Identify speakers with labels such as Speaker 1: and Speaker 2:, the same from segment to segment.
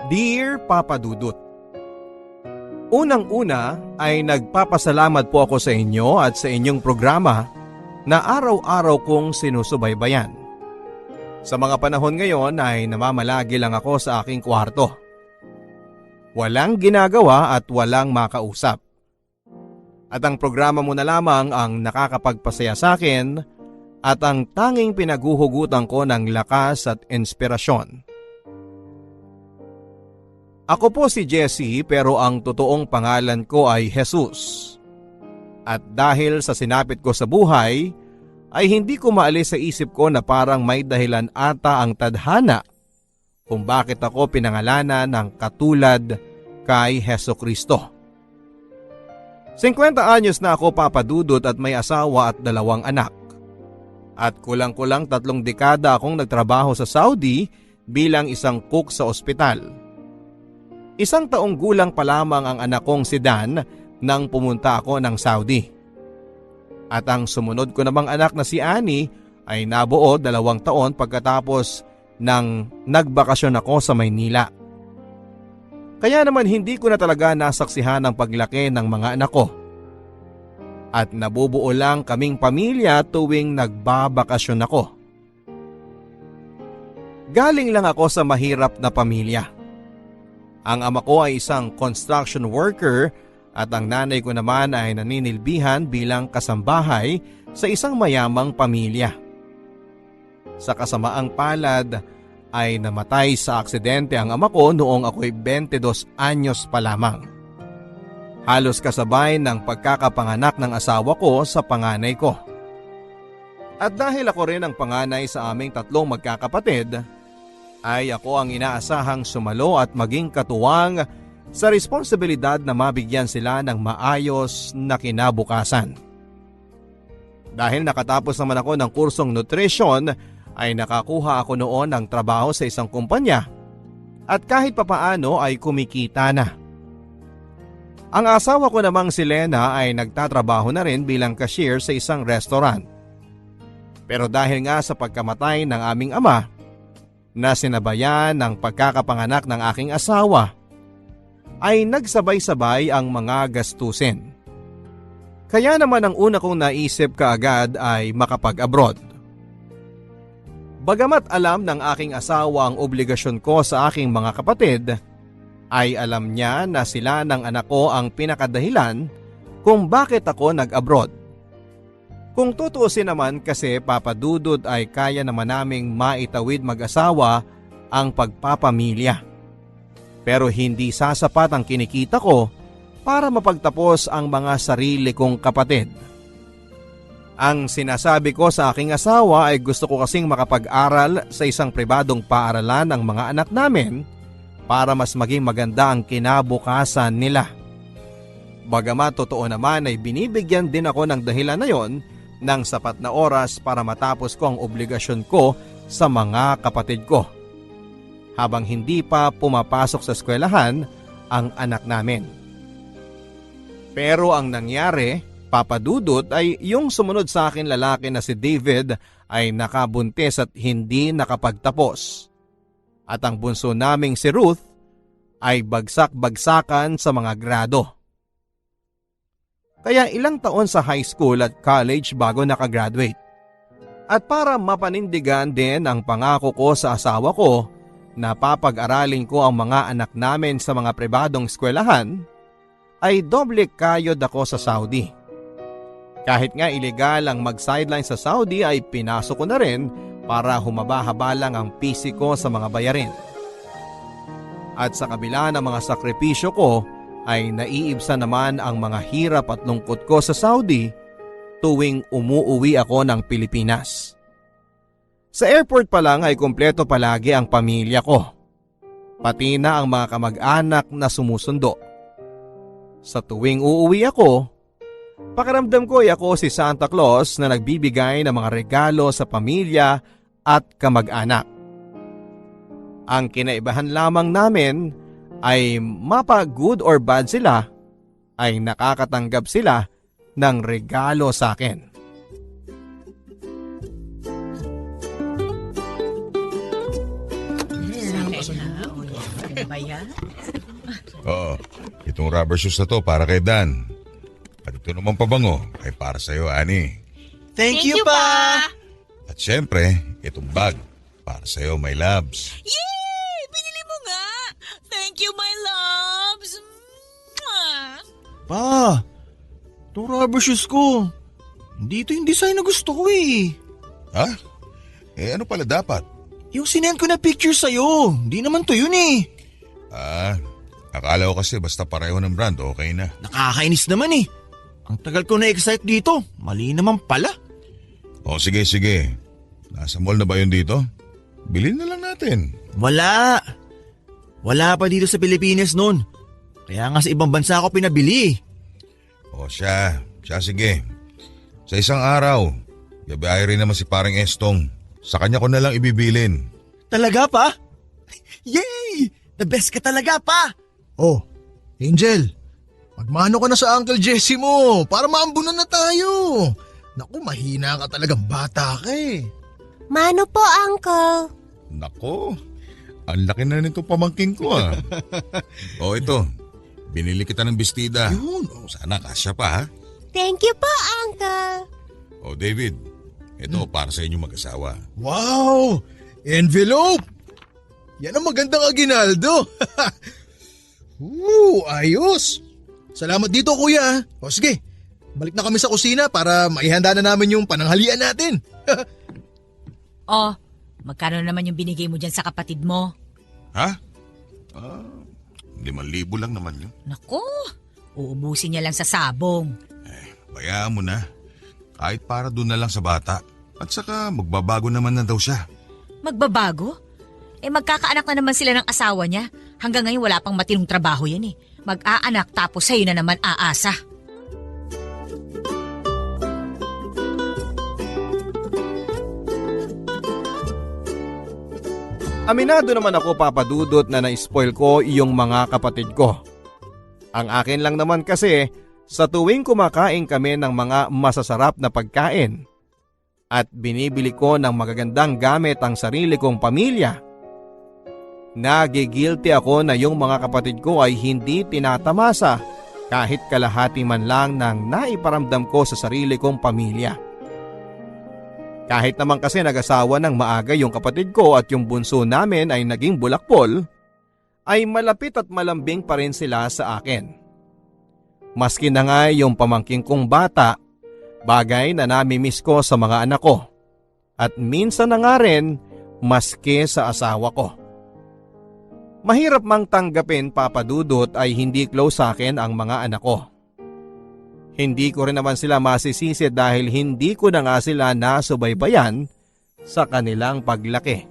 Speaker 1: Dear Papa Dudut, unang-una ay nagpapasalamat po ako sa inyo at sa inyong programa na araw-araw kong sinusubaybayan. Sa mga panahon ngayon ay namamalagi lang ako sa aking kwarto. Walang ginagawa at walang makausap. At ang programa mo na lamang ang nakakapagpasaya sa akin at ang tanging pinaguhugutan ko ng lakas at inspirasyon. Ako po si Jessie pero ang totoong pangalan ko ay Jesus. At dahil sa sinapit ko sa buhay, ay hindi ko maalis sa isip ko na parang may dahilan ata ang tadhana kung bakit ako pinangalanan ng katulad kay Hesukristo. 50 anyos na ako, Papa Dudut, at may asawa at 2 anak. At kulang-kulang 3 dekada akong nagtrabaho sa Saudi bilang isang cook sa ospital. 1 taong gulang pa lamang ang anak kong si Dan nang pumunta ako ng Saudi. At ang sumunod ko namang anak na si Annie ay nabuo 2 taon pagkatapos nang nagbakasyon ako sa Maynila. Kaya naman hindi ko na talaga nasaksihan ang paglaki ng mga anak ko. At nabubuo lang kaming pamilya tuwing nagbabakasyon ako. Galing lang ako sa mahirap na pamilya. Ang ama ko ay isang construction worker at ang nanay ko naman ay naninilbihan bilang kasambahay sa isang mayamang pamilya. Sa kasamaang palad ay namatay sa aksidente ang ama ko noong ako'y 22 anyos pa lamang. Halos kasabay ng pagkakapanganak ng asawa ko sa panganay ko. At dahil ako rin ang panganay sa aming 3 magkakapatid, ay ako ang inaasahang sumalo at maging katuwang sa responsibilidad na mabigyan sila ng maayos na kinabukasan. Dahil nakatapos naman ako ng kursong nutrition, ay nakakuha ako noon ng trabaho sa isang kumpanya at kahit papaano ay kumikita na. Ang asawa ko namang si Lena ay nagtatrabaho na rin bilang cashier sa isang restaurant. Pero dahil nga sa pagkamatay ng aming ama, na sinabayan ng pagkakapanganak ng aking asawa, ay nagsabay-sabay ang mga gastusin. Kaya naman ang una kong naisip kaagad ay makapag-abroad. Bagamat alam ng aking asawa ang obligasyon ko sa aking mga kapatid, ay alam niya na sila ng anak ko ang pinakadahilan kung bakit ako nag-abroad. Kung tutuusin naman kasi, Papa Dudut, ay kaya naman naming maitawid mag-asawa ang pagpapamilya. Pero hindi sasapat ang kinikita ko para mapagtapos ang mga sarili kong kapatid. Ang sinasabi ko sa aking asawa ay gusto ko kasing makapag-aral sa isang pribadong paaralan ng mga anak namin para mas maging maganda ang kinabukasan nila. Bagamat totoo naman ay binibigyan din ako ng dahilan na yon ng sapat na oras para matapos ko ang obligasyon ko sa mga kapatid ko, habang hindi pa pumapasok sa eskwelahan ang anak namin. Pero ang nangyari, Papa Dudut, ay yung sumunod sa akin lalaki na si David ay nakabuntis at hindi nakapagtapos. At ang bunso naming si Ruth ay bagsak-bagsakan sa mga grado. Kaya ilang taon sa high school at college bago nakagraduate. At para mapanindigan din ang pangako ko sa asawa ko na papag-aralin ko ang mga anak namin sa mga pribadong eskwelahan, ay doble kayod ako sa Saudi. Kahit nga ilegal ang mag-sideline sa Saudi ay pinasok ko na rin para humaba-haba lang ang PC ko sa mga bayarin. At sa kabila ng mga sakripisyo ko, ay naiibsan naman ang mga hirap at lungkot ko sa Saudi tuwing umuuwi ako ng Pilipinas. Sa airport pa lang ay kumpleto palagi ang pamilya ko, pati na ang mga kamag-anak na sumusundo. Sa tuwing uuwi ako, pakiramdam ko ay ako si Santa Claus na nagbibigay ng mga regalo sa pamilya at kamag-anak. Ang kinaibahan lamang namin ay mapa good or bad sila, ay nakakatanggap sila ng regalo sa akin.
Speaker 2: ba yan?
Speaker 3: Oo, itong rubber shoes na to para kay Dan. At ito naman pabango ay para sa'yo, Ani.
Speaker 4: Thank you pa!
Speaker 3: At syempre, itong bag para sa'yo, my loves.
Speaker 2: Yay! Binili mo nga! Thank you, my loves! Mwah!
Speaker 4: Pa, itong rubber shoes ko. Hindi ito yung design na gusto ko eh.
Speaker 3: Ha? Ano pala dapat?
Speaker 4: Yung sinend ko na picture sa'yo. Hindi naman to yun eh.
Speaker 3: Akala ko kasi basta pareho ng brand, okay na.
Speaker 4: Nakakainis naman eh. Ang tagal ko na-excite dito. Mali naman pala.
Speaker 3: O sige. Nasa mall na ba yun dito? Bilhin na lang natin.
Speaker 4: Wala. Wala pa dito sa Pilipinas noon. Kaya nga sa ibang bansa ako pinabili.
Speaker 3: O siya sige. Sa isang araw, babae rin naman si parang Estong. Sa kanya ko na lang ibibilin.
Speaker 4: Talaga pa? Yay! The best ka talaga pa!
Speaker 5: Oh, Angel, magmano ka na sa Uncle Jesse mo para maambunan na tayo. Naku, mahina ka talagang bata ka eh.
Speaker 6: Mano po, Uncle?
Speaker 3: Nako, ang laki na nito pamangking ko ah. O ito, binili kita ng bestida.
Speaker 5: Yun,
Speaker 3: Sana kasya pa ha.
Speaker 6: Thank you po, Uncle.
Speaker 3: O David, ito para sa inyong mag-asawa.
Speaker 5: wow! Envelope! Yan ang magandang aginaldo. Ayos! Salamat dito kuya. O sige, balik na kami sa kusina para maihanda na namin yung pananghalian natin.
Speaker 2: Oh, magkano naman yung binigay mo dyan sa kapatid mo?
Speaker 3: Ha? 5,000 lang naman yun.
Speaker 2: Naku, uubusin niya lang sa sabong.
Speaker 3: Bayaan mo na. Kahit para doon na lang sa bata. At saka magbabago naman na daw siya.
Speaker 2: Magbabago? Magkakaanak na naman sila ng asawa niya. Hanggang ngayon wala pang matinong trabaho yan eh. Mag-aanak tapos sa'yo na naman aasa.
Speaker 1: Aminado naman ako, Papa Dudut, na na-spoil ko yung mga kapatid ko. Ang akin lang naman kasi, sa tuwing kumakain kami ng mga masasarap na pagkain at binibili ko ng magagandang gamit ang sarili kong pamilya, nagigilty ako na yung mga kapatid ko ay hindi tinatamasa kahit kalahati man lang ng naiparamdam ko sa sarili kong pamilya. Kahit naman kasi nag-asawa ng maaga yung kapatid ko at yung bunso namin ay naging bulakpol, ay malapit at malambing pa rin sila sa akin. Maski na nga yung pamangking kong bata, bagay na namimiss ko sa mga anak ko. At minsan na nga rin, maski sa asawa ko. Mahirap mang tanggapin, Papa Dudut, ay hindi close sa akin ang mga anak ko. Hindi ko rin naman sila masisisi dahil hindi ko na nga sila nasubaybayan sa kanilang paglaki.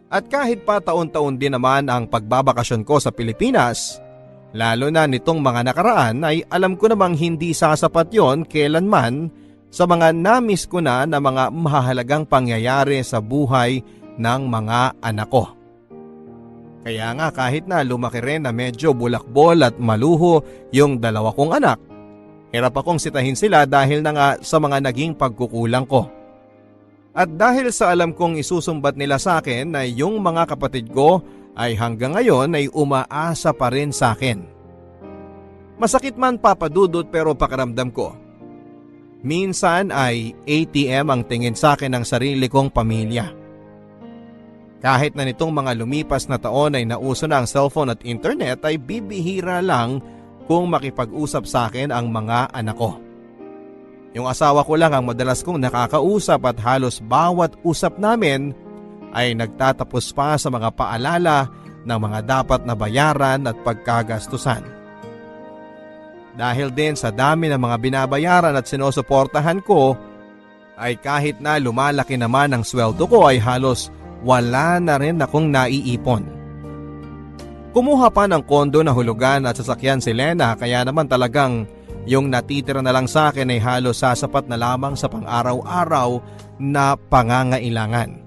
Speaker 1: At kahit pa taon-taon din naman ang pagbabakasyon ko sa Pilipinas, lalo na nitong mga nakaraan, ay alam ko namang hindi sasapat yon kailanman sa mga namiss ko na mga mahalagang pangyayari sa buhay ng mga anak ko. Kaya nga kahit na lumaki rin na medyo bulakbol at maluho yung dalawa kong anak, hirap akong sitahin sila dahil na nga sa mga naging pagkukulang ko. At dahil sa alam kong isusumbat nila sa akin na yung mga kapatid ko ay hanggang ngayon ay umaasa pa rin sa akin. Masakit man, Papa Dudut, pero pakiramdam ko, minsan ay ATM ang tingin sa akin ng sarili kong pamilya. Kahit na nitong mga lumipas na taon ay nauso na ang cellphone at internet, ay bibihira lang kung makipag-usap sa akin ang mga anak ko. Yung asawa ko lang ang madalas kong nakakausap at halos bawat usap namin ay nagtatapos pa sa mga paalala ng mga dapat na bayaran at pagkagastusan. Dahil din sa dami ng mga binabayaran at sinusuportahan ko, ay kahit na lumalaki naman ang sweldo ko ay halos wala na rin akong naiipon. Kumuha pa ng kondo na hulugan at sasakyan si Lena, kaya naman talagang yung natitira na lang sa akin ay halos sasapat na lamang sa pang-araw-araw na pangangailangan.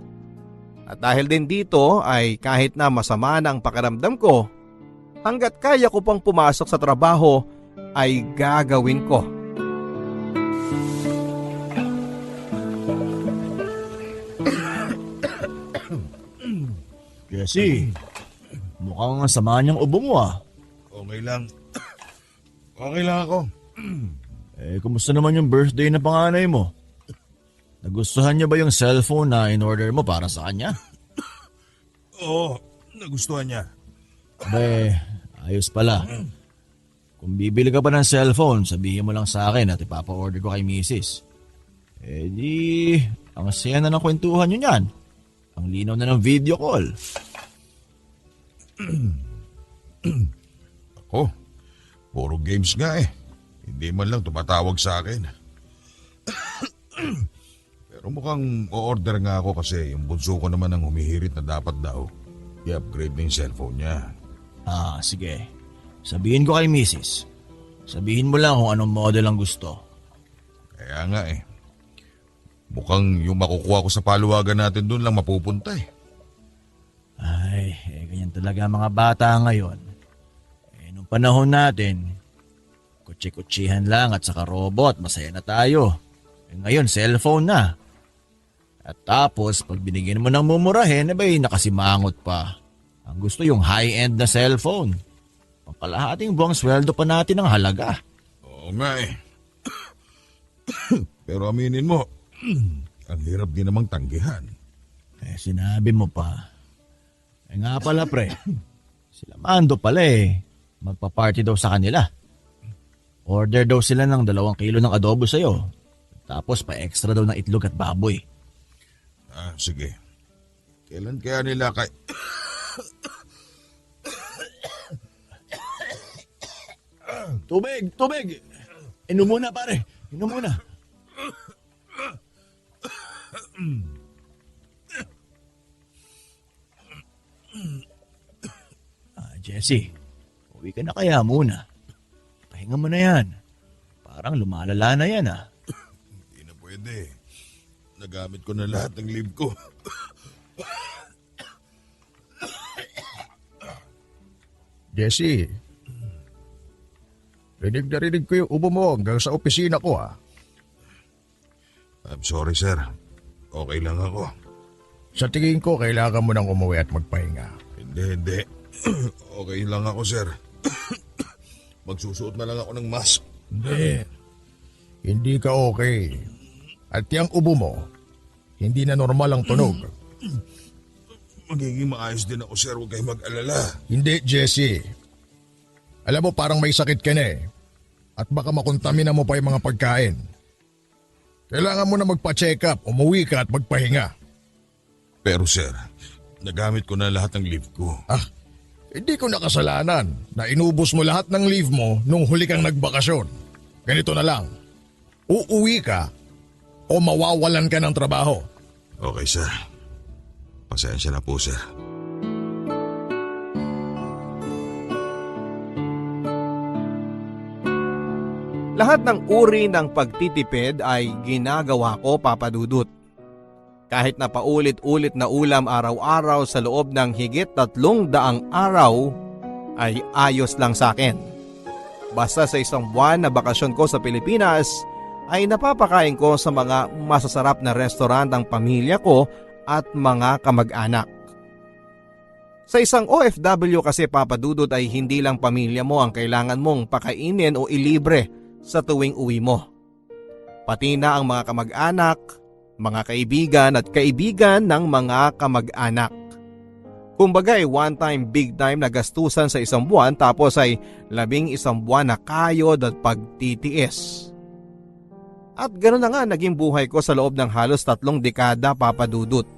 Speaker 1: At dahil din dito ay kahit na masama na ang pakiramdam ko, hanggat kaya ko pang pumasok sa trabaho ay gagawin ko.
Speaker 5: Jesse,
Speaker 4: Mukhang sama niyang ubo mo ah.
Speaker 3: Okay lang. Okay lang ako.
Speaker 4: Kumusta naman yung birthday na panganay mo? Nagustuhan niya ba yung cellphone na in-order mo para sa kanya?
Speaker 3: Oo, nagustuhan niya.
Speaker 4: Ayos pala. Kung bibili ka pa ng cellphone, sabihin mo lang sa akin at ipapa-order ko kay misis. Ang saya na ng kwentuhan nyo niyan. Ang linaw na ng video call.
Speaker 3: Ako, puro games nga eh. Hindi man lang tumatawag sa akin. Pero mukhang o-order nga ako kasi yung bunso ko naman ang humihirit na dapat daw i-upgrade na yung cellphone niya.
Speaker 4: Sige. Sabihin ko kay misis. Sabihin mo lang kung anong model ang gusto.
Speaker 3: Kaya nga eh. Mukhang yung makukuha ko sa paluwagan natin doon lang mapupunta eh.
Speaker 4: Ganyan talaga ang mga bata ngayon. Nung panahon natin, kutsi-kutsihan lang at saka robot, masaya na tayo. Ngayon, cellphone na. At tapos, pag binigyan mo ng mumurahin, nakasimangot pa. Ang gusto yung high-end na cellphone. Pangkalahating buwang sweldo pa natin ang halaga.
Speaker 3: Oo nga eh. Pero aminin mo, ang hirap din namang tanggihan.
Speaker 4: Sinabi mo pa. Nga pala pre, sila Mando pala magpa-party daw sa kanila. Order daw sila ng 2 kilo ng adobo sa'yo. Tapos pa-extra daw ng itlog at baboy.
Speaker 3: Sige. Kailan kaya nila kay...
Speaker 4: Tubig! Inom muna pare, inom muna. Jesse, uwi ka na kaya muna. Pahinga mo na yan. Parang lumalala na yan
Speaker 3: Hindi na pwede. Nagamit ko na lahat ng leave ko.
Speaker 5: Jesse, rinig na rinig ko yung ubo mo hanggang sa opisina ko
Speaker 3: I'm sorry sir. Okay lang ako.
Speaker 5: Sa tingin ko, kailangan mo nang umuwi at magpahinga.
Speaker 3: Hindi. Okay lang ako sir. Magsusuot na lang ako ng mask.
Speaker 5: Hindi ka okay. At yung ubo mo, hindi na normal ang tunog.
Speaker 3: Magiging maayos din ako sir. Huwag kayong mag-alala.
Speaker 5: Hindi, Jesse. Alam mo, parang may sakit ka na At baka makontamina mo pa yung mga pagkain. Kailangan mo na magpa-check up, umuwi ka at magpahinga.
Speaker 3: Pero sir, nagamit ko na lahat ng leave ko.
Speaker 5: Hindi ko nakasalanan na inubos mo lahat ng leave mo nung huli kang nagbakasyon. Ganito na lang. Uuwi ka o mawawalan ka ng trabaho.
Speaker 3: Okay sir. Pasensya na po sir.
Speaker 1: Lahat ng uri ng pagtitipid ay ginagawa ko, Papa Dudut. Kahit na paulit-ulit na ulam araw-araw sa loob ng higit 300 araw ay ayos lang sa akin. Basta sa 1 buwan na bakasyon ko sa Pilipinas ay napapakain ko sa mga masasarap na restaurant ang pamilya ko at mga kamag-anak. Sa isang OFW kasi, Papa Dudut, ay hindi lang pamilya mo ang kailangan mong pakainin o ilibre sa tuwing uwi mo. Pati na ang mga kamag-anak, mga kaibigan at kaibigan ng mga kamag-anak. Kumbaga ay one time big time na gastusan sa 1 buwan tapos ay 11 buwan na kayod at pagtitiis. At ganoon na nga naging buhay ko sa loob ng halos 3 dekada, Papa Dudut.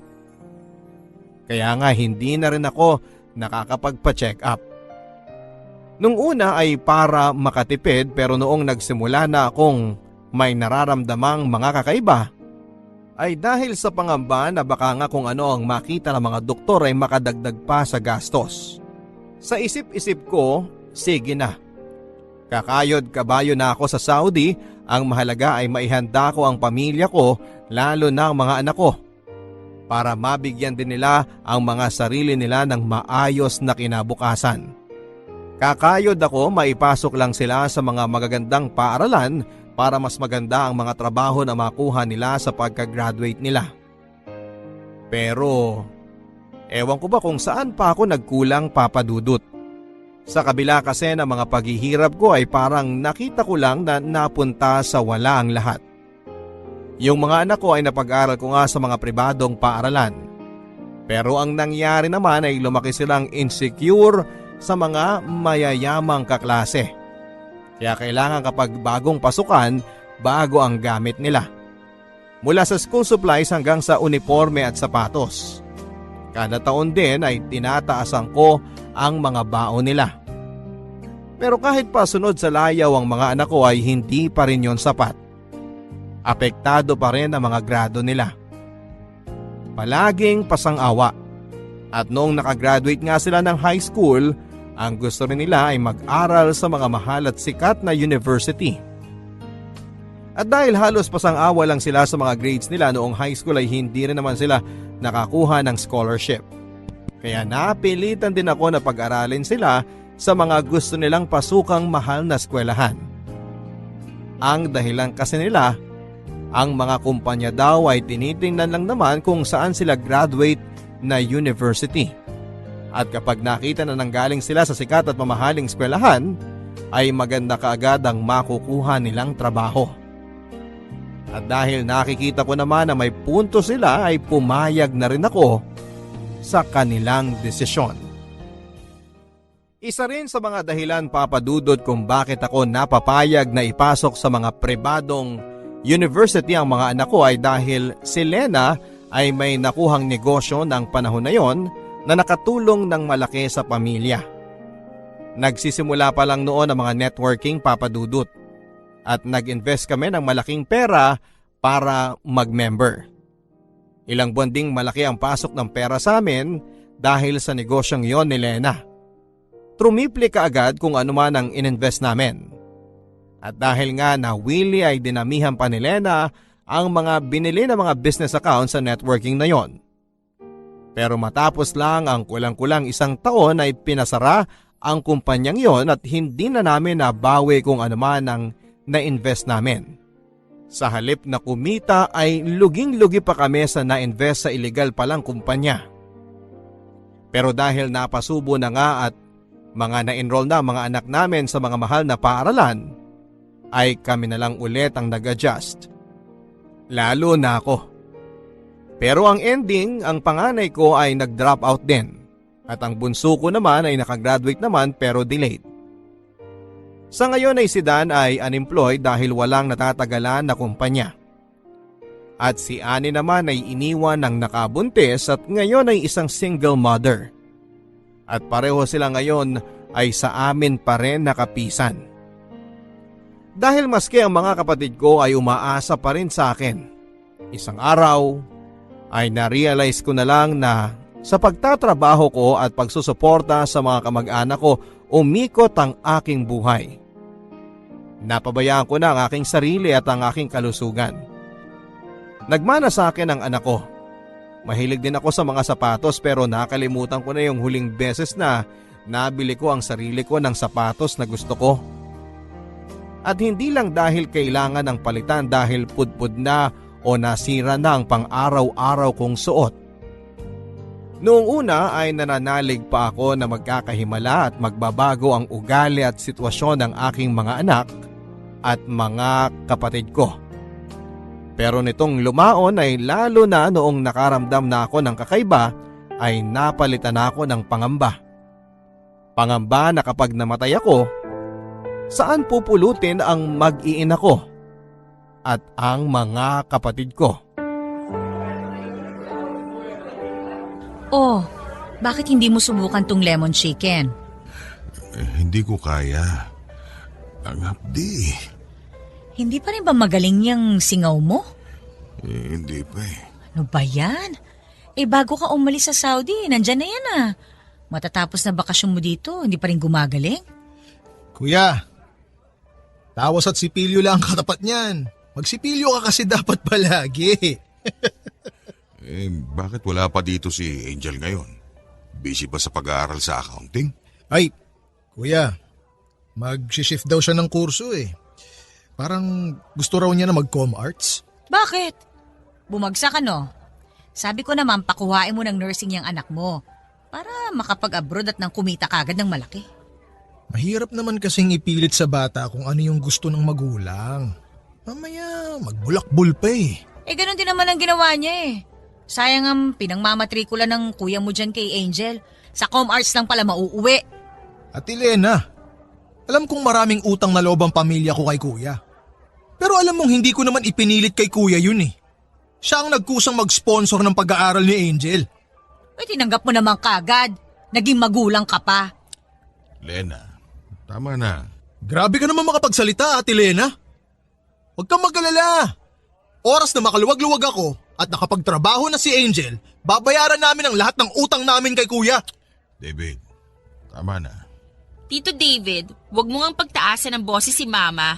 Speaker 1: Kaya nga hindi na rin ako nakakapagpa-check up. Nung una ay para makatipid pero noong nagsimula na akong may nararamdamang mga kakaiba, ay dahil sa pangamba na baka nga kung ano ang makita ng mga doktor ay makadagdag pa sa gastos. Sa isip-isip ko, sige na. Kakayod kabayo na ako sa Saudi, ang mahalaga ay maihanda ko ang pamilya ko, lalo na ang mga anak ko, para mabigyan din nila ang mga sarili nila ng maayos na kinabukasan. Kakayod ako, maipasok lang sila sa mga magagandang paaralan para mas maganda ang mga trabaho na makuha nila sa pagka-graduate nila. Pero Ewan ko ba kung saan pa ako nagkulang, Papa Dudut. Sa kabila kasi ng mga paghihirap ko ay parang nakita ko lang na napunta sa wala ang lahat. Yung mga anak ko ay napag-aral ko nga sa mga pribadong paaralan. Pero ang nangyari naman ay lumaki silang insecure sa mga mayayamang kaklase. Kaya kailangan kapag bagong pasukan, bago ang gamit nila. Mula sa school supplies hanggang sa uniforme at sapatos. Kada taon din ay tinataasan ko ang mga baon nila. Pero kahit pa sunod sa layaw ang mga anak ko ay hindi pa rin yon sapat. Apektado pa rin ang mga grado nila. Palaging pasang-awa. At noong nakagraduate nga sila ng high school, ang gusto rin nila ay mag-aral sa mga mahal at sikat na university. At dahil halos pasang-awa lang sila sa mga grades nila noong high school ay hindi rin naman sila nakakuha ng scholarship. Kaya napilitan din ako na pag-aralin sila sa mga gusto nilang pasukang mahal na eskwelahan. Ang dahilan kasi nila, ang mga kumpanya daw ay tinitingnan lang naman kung saan sila graduate na university. At kapag nakita na nanggaling sila sa sikat at mamahaling eskwelahan, ay maganda kaagad ang makukuha nilang trabaho. At dahil nakikita ko naman na may punto sila ay pumayag na rin ako sa kanilang desisyon. Isa rin sa mga dahilan, Papa Dudut, kung bakit ako napapayag na ipasok sa mga pribadong university ang mga anak ko ay dahil si Lena ay may nakuhang negosyo ng panahon na yon na nakatulong ng malaki sa pamilya. Nagsisimula pa lang noon ang mga networking, Papa Dudut, at nag-invest kami ng malaking pera para mag-member. Ilang buwan ding malaki ang pasok ng pera sa amin dahil sa negosyong yon ni Lena. Trumipli kaagad kung ano man ang ininvest namin. At dahil nga na Willie ay dinamihan pa ni Lena ang mga binili ng mga business accounts sa networking na yon. Pero matapos lang ang kulang-kulang isang taon ay pinasara ang kumpanyang yon at hindi na namin nabawi kung ano man ang na-invest namin. Sa halip na kumita ay luging-lugi pa kami sa na-invest sa illegal palang kumpanya. Pero dahil napasubo na nga at mga na-enroll na mga anak namin sa mga mahal na paaralan, ay kami na lang ulit ang nag-adjust. Lalo na ako. Pero ang ending, ang panganay ko ay nag-drop out din. At ang bunso ko naman ay nakagraduate naman pero delayed. Sa ngayon ay si Dan ay unemployed dahil walang natatagalan na kumpanya. At si Annie naman ay iniwan ng nakabuntis at ngayon ay isang single mother. At pareho sila ngayon ay sa amin pa rin nakapisan. Dahil maski ang mga kapatid ko ay umaasa pa rin sa akin. Isang araw ay na-realize ko na lang na sa pagtatrabaho ko at pagsusuporta sa mga kamag-anak ko, umikot ang aking buhay. Napabayaan ko na ang aking sarili at ang aking kalusugan. Nagmana sa akin ang anak ko. Mahilig din ako sa mga sapatos pero nakalimutan ko na yung huling beses na nabili ko ang sarili ko ng sapatos na gusto ko. At hindi lang dahil kailangan ng palitan dahil pudpud na o nasira na ang pang-araw-araw kong suot. Noong una ay nananalig pa ako na magkakahimala at magbabago ang ugali at sitwasyon ng aking mga anak at mga kapatid ko. Pero nitong lumaon ay lalo na noong nakaramdam na ako ng kakaiba ay napalitan ako ng pangamba. Pangamba na kapag namatay ako, saan pupulutin ang mag-iina ko at ang mga kapatid ko?
Speaker 2: Oh, bakit hindi mo subukan tong lemon chicken?
Speaker 3: Hindi ko kaya. Ang hapdi.
Speaker 2: Hindi pa rin ba magaling yung singaw mo?
Speaker 3: Hindi pa eh.
Speaker 2: Ano ba yan? Bago ka umalis sa Saudi, nandyan na yan ah. Matatapos na bakasyon mo dito, hindi pa rin gumagaling?
Speaker 7: Kuya, tawas at sipilyo lang ang katapat niyan. Magsipilyo ka kasi dapat palagi.
Speaker 3: Bakit wala pa dito si Angel ngayon? Busy ba sa pag-aaral sa accounting?
Speaker 7: Ay, kuya, mag-shift daw siya ng kurso eh. Parang gusto raw niya na mag-com arts.
Speaker 2: Bakit? Bumagsak ano? Sabi ko naman pakuhain mo ng nursing yung anak mo para makapag-abroad at nang kumita kagad ng malaki.
Speaker 7: Mahirap naman kasing ipilit sa bata kung ano yung gusto ng magulang. Mamaya magbulakbol pa eh.
Speaker 2: Ganun din naman ang ginawa niya eh. Sayang ang pinangmamatrikula ng kuya mo dyan kay Angel. Sa ComArts lang pala mauuwi.
Speaker 7: Ate Lena, alam kong maraming utang na loob ang pamilya ko kay kuya. Pero alam mong hindi ko naman ipinilit kay kuya yun eh. Siya ang nagkusang mag-sponsor ng pag-aaral ni Angel.
Speaker 2: Tinanggap mo naman kagad. Naging magulang ka pa.
Speaker 3: Lena, tama na.
Speaker 7: Grabe ka naman makapagsalita, Ate Lena. Huwag kang mag-alala. Oras na makaluwag-luwag ako at nakapagtrabaho na si Angel, babayaran namin ang lahat ng utang namin kay kuya.
Speaker 3: David, tama na.
Speaker 8: Tito David, wag mo ngang pagtaasan ng boses si Mama.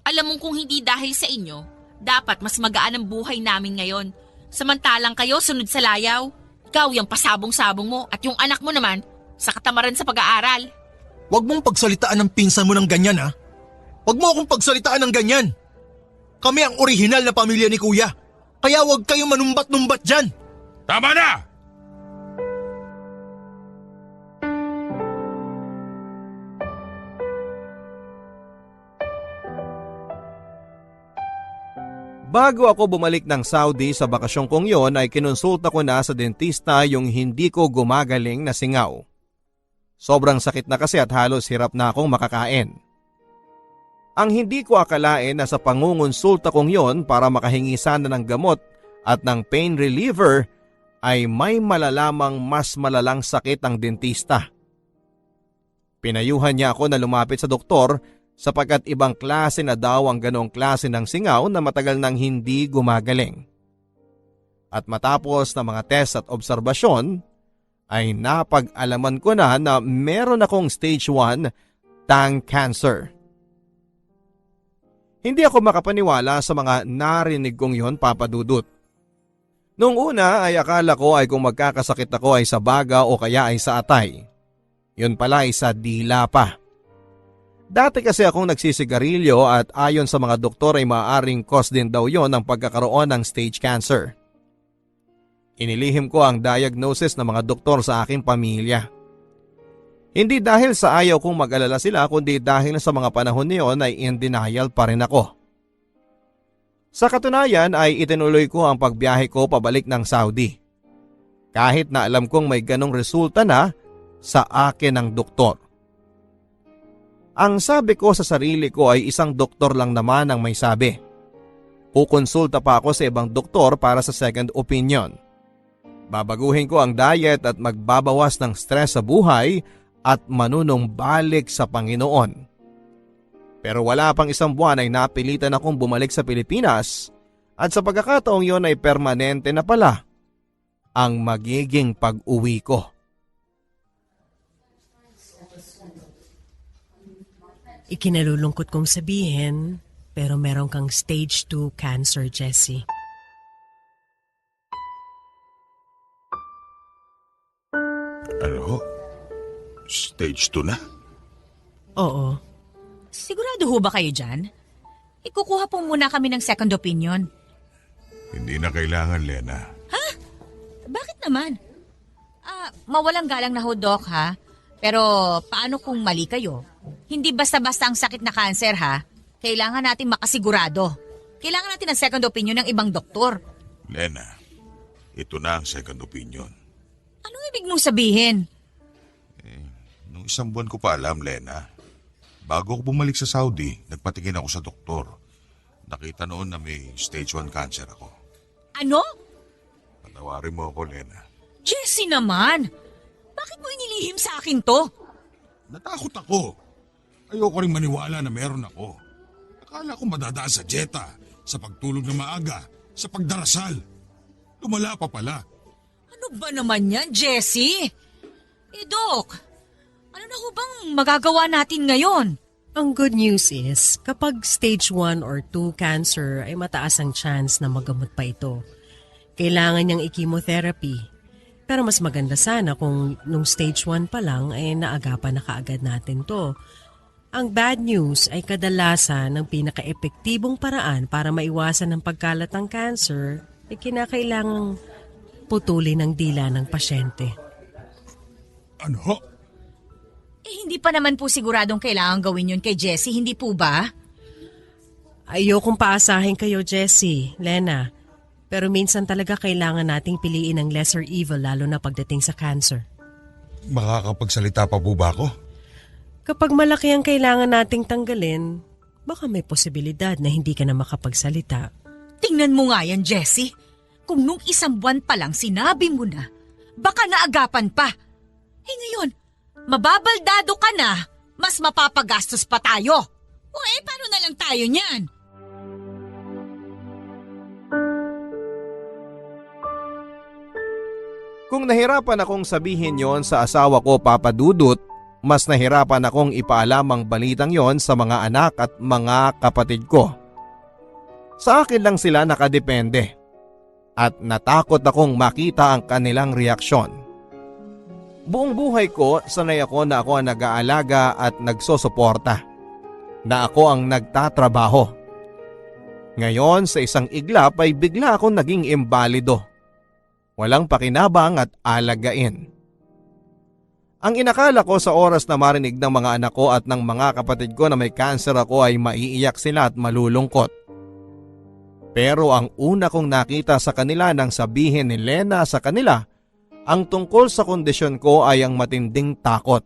Speaker 8: Alam mong kung hindi dahil sa inyo, dapat mas magaan ang buhay namin ngayon. Samantalang kayo sunod sa layaw. Ikaw yung pasabong-sabong mo at yung anak mo naman sa katamaran sa pag-aaral.
Speaker 7: Huwag mong pagsalitaan ng pinsan mo ng ganyan ha. Huwag mo akong pagsalitaan ng ganyan. Kami ang orihinal na pamilya ni kuya. Kaya huwag kayong manumbat-numbat dyan.
Speaker 3: Tama na!
Speaker 1: Bago ako bumalik ng Saudi sa bakasyon kong yon ay kinonsulta ko na sa dentista yung hindi ko gumagaling na singaw. Sobrang sakit na kasi at halos hirap na akong makakain. Ang hindi ko akalain na sa pangungonsulta kong yon para makahingi sana ng gamot at ng pain reliever ay may malalamang mas malalang sakit ang dentista. Pinayuhan niya ako na lumapit sa doktor sapagkat ibang klase na daw ang ganong klase ng singaw na matagal nang hindi gumagaling. At matapos na mga test at obserbasyon ay napag-alaman ko na meron akong stage 1 tongue cancer. Hindi ako makapaniwala sa mga narinig kong yon, Papa Dudut. Noong una ay akala ko ay kung magkakasakit ako ay sa baga o kaya ay sa atay. Yun pala ay sa dila pa. Dati kasi akong nagsisigarilyo at ayon sa mga doktor ay maaaring cause din daw yon ng pagkakaroon ng stage cancer. Inilihim ko ang diagnosis ng mga doktor sa aking pamilya. Hindi dahil sa ayaw kong mag-alala sila kundi dahil sa mga panahon niyon ay in denial pa rin ako. Sa katunayan ay itinuloy ko ang pagbiyahe ko pabalik ng Saudi. Kahit na alam kong may ganong resulta na sa akin ng doktor. Ang sabi ko sa sarili ko ay isang doktor lang naman ang may sabi. Kukonsulta pa ako sa ibang doktor para sa second opinion. Babaguhin ko ang diet at magbabawas ng stress sa buhay at manunumbalik sa Panginoon. Pero wala pang isang buwan ay napilitan akong bumalik sa Pilipinas at sa pagkakataong yon ay permanente na pala ang magiging pag-uwi ko.
Speaker 9: Ikinalulungkot kong sabihin, pero meron kang stage 2 cancer, Jessie.
Speaker 3: Ano? Stage 2 na?
Speaker 9: Oo.
Speaker 2: Sigurado ho ba kayo dyan? Ikukuha po muna kami ng second opinion.
Speaker 3: Hindi na kailangan, Lena.
Speaker 2: Bakit naman? Mawalang galang na ho, Doc, ha? Pero paano kung mali kayo? Hindi basta-basta ang sakit na cancer, ha? Kailangan natin makasigurado. Kailangan natin ng second opinion ng ibang doktor.
Speaker 3: Lena, ito na ang second opinion.
Speaker 2: Anong ibig mong sabihin?
Speaker 3: Nung isang buwan ko pa alam, Lena. Bago ako bumalik sa Saudi, nagpatingin ako sa doktor. Nakita noon na may stage 1 cancer ako.
Speaker 2: Ano?
Speaker 3: Patawarin mo ako, Lena.
Speaker 2: Jessie naman! Bakit mo inilihim sa akin to?
Speaker 3: Natakot ako. Ayoko rin maniwala na meron ako. Akala ko madadaan sa dieta, sa pagtulog na maaga, sa pagdarasal. Lumala pa pala.
Speaker 2: Ano ba naman yan, Jessie? Doc, ano na ho bang magagawa natin ngayon?
Speaker 9: Ang good news is, kapag stage 1 or 2 cancer ay mataas ang chance na magamot pa ito. Kailangan niyang i-chemotherapy. Pero mas maganda sana kung nung stage 1 pa lang ay naagapan na kaagad natin to. Ang bad news ay kadalasan ng pinaka-epektibong paraan para maiwasan ang pagkalat ng cancer ay kinakailangang putulin ang dila ng pasyente.
Speaker 3: Ano ho?
Speaker 2: Hindi pa naman po siguradong kailangan gawin yun kay Jessie, hindi po ba?
Speaker 9: Ayokong paasahin kayo, Jessie, Lena. Pero minsan talaga kailangan nating piliin ang lesser evil lalo na pagdating sa cancer.
Speaker 3: Makakapagsalita pa po ba ako?
Speaker 9: Kapag malaki ang kailangan nating tanggalin, baka may posibilidad na hindi ka na makapagsalita.
Speaker 2: Tingnan mo nga yan, Jessie. Kung nung 1 buwan pa lang sinabi mo na, baka naagapan pa. Ngayon, mababaldado ka na, mas mapapagastos pa tayo. O paano na lang tayo niyan?
Speaker 1: Kung nahirapan akong sabihin yon sa asawa ko, Papa Dudut, mas nahirapan akong ipaalam ang balitang yon sa mga anak at mga kapatid ko. Sa akin lang sila nakadepende at natakot akong makita ang kanilang reaksyon. Buong buhay ko, sanay ako na ako ang nag-aalaga at nagsosuporta, na ako ang nagtatrabaho. Ngayon sa isang iglap ay bigla akong naging imbalido. Walang pakinabang at alagain. Ang inakala ko sa oras na marinig ng mga anak ko at ng mga kapatid ko na may cancer ako ay maiiyak sila at malulungkot. Pero ang una kong nakita sa kanila nang sabihin ni Lena sa kanila ang tungkol sa kondisyon ko ay ang matinding takot.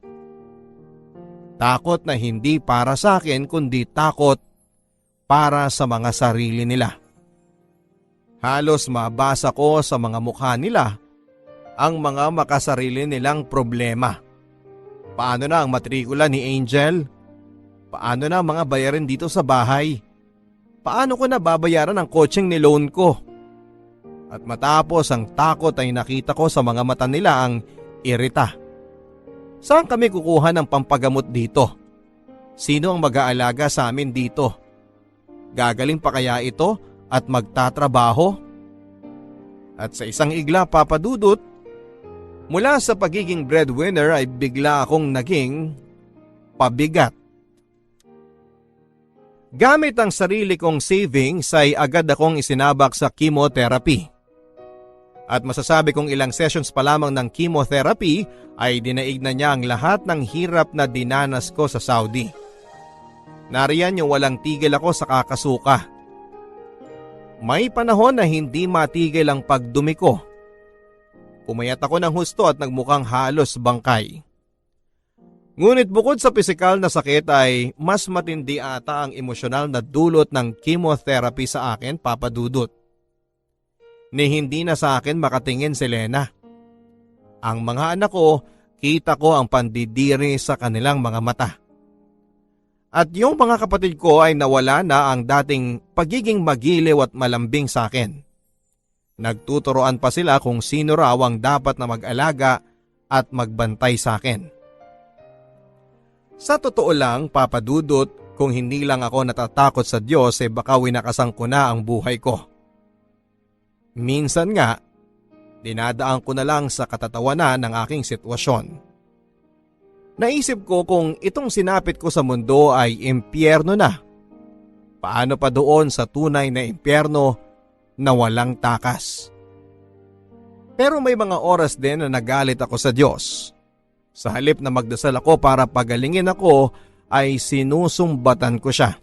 Speaker 1: Takot na hindi para sa akin kundi takot para sa mga sarili nila. Halos mabasa ko sa mga mukha nila ang mga makasarili nilang problema. Paano na ang matrikula ni Angel? Paano na ang mga bayarin dito sa bahay? Paano ko na babayaran ang coaching ni loan ko? At matapos ang takot ay nakita ko sa mga mata nila ang irita. Saan kami kukuha ng pampagamot dito? Sino ang mag-aalaga sa amin dito? Gagaling pa kaya ito at magtatrabaho? At sa isang igla, Papa Dudut, mula sa pagiging breadwinner ay bigla akong naging pabigat. Gamit ang sarili kong savings ay agad akong isinabak sa chemotherapy. At masasabi kong ilang sessions pa lamang ng chemotherapy ay dinaig na niya ang lahat ng hirap na dinanas ko sa Saudi. Nariyan yung walang tigil ako sa kakasuka. May panahon na hindi matigil ang pagdumi ko. Pumayat ako ng husto at nagmukhang halos bangkay. Ngunit bukod sa pisikal na sakit ay mas matindi ata ang emosyonal na dulot ng chemotherapy sa akin, Papa Dudut. Ni hindi na sa akin makatingin si Lena. Ang mga anak ko, kita ko ang pandidiri sa kanilang mga mata. At yung mga kapatid ko ay nawala na ang dating pagiging magiliw at malambing sa akin. Nagtuturoan pa sila kung sino raw ang dapat na mag-alaga at magbantay sa akin. Sa totoo lang, Papa Dudut, kung hindi lang ako natatakot sa Diyos baka winakasan ko na ang buhay ko. Minsan nga, dinadaan ko na lang sa katatawanan ng aking sitwasyon. Naisip ko kung itong sinapit ko sa mundo ay impyerno na. Paano pa doon sa tunay na impyerno na walang takas? Pero may mga oras din na nagalit ako sa Diyos. Sa halip na magdasal ako para pagalingin ako ay sinusumbatan ko siya.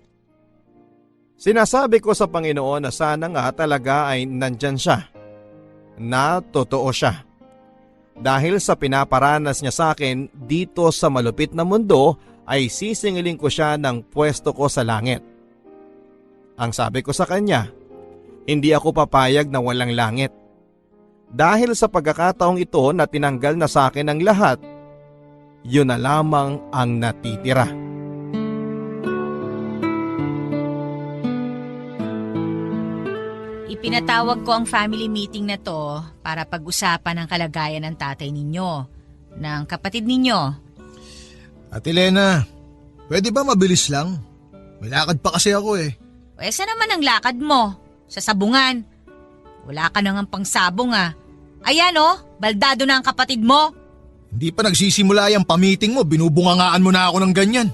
Speaker 1: Sinasabi ko sa Panginoon na sana nga talaga ay nandyan siya. Na totoo siya. Dahil sa pinaparanas niya sa akin dito sa malupit na mundo ay sisingilin ko siya ng pwesto ko sa langit. Ang sabi ko sa kanya, hindi ako papayag na walang langit. Dahil sa pagkakataong ito na tinanggal na sa akin ang lahat, yun na lamang ang natitira.
Speaker 2: Ipinatawag ko ang family meeting na to para pag-usapan ang kalagayan ng tatay ninyo, ng kapatid ninyo.
Speaker 7: Ate Lena, pwede ba mabilis lang? May lakad pa kasi ako eh.
Speaker 2: Saan naman ang lakad mo? Sa sabungan. Wala ka nang pangsabong Ayan baldado na ang kapatid mo.
Speaker 7: Hindi pa nagsisimula yung pamiting mo, binubungangaan mo na ako ng ganyan.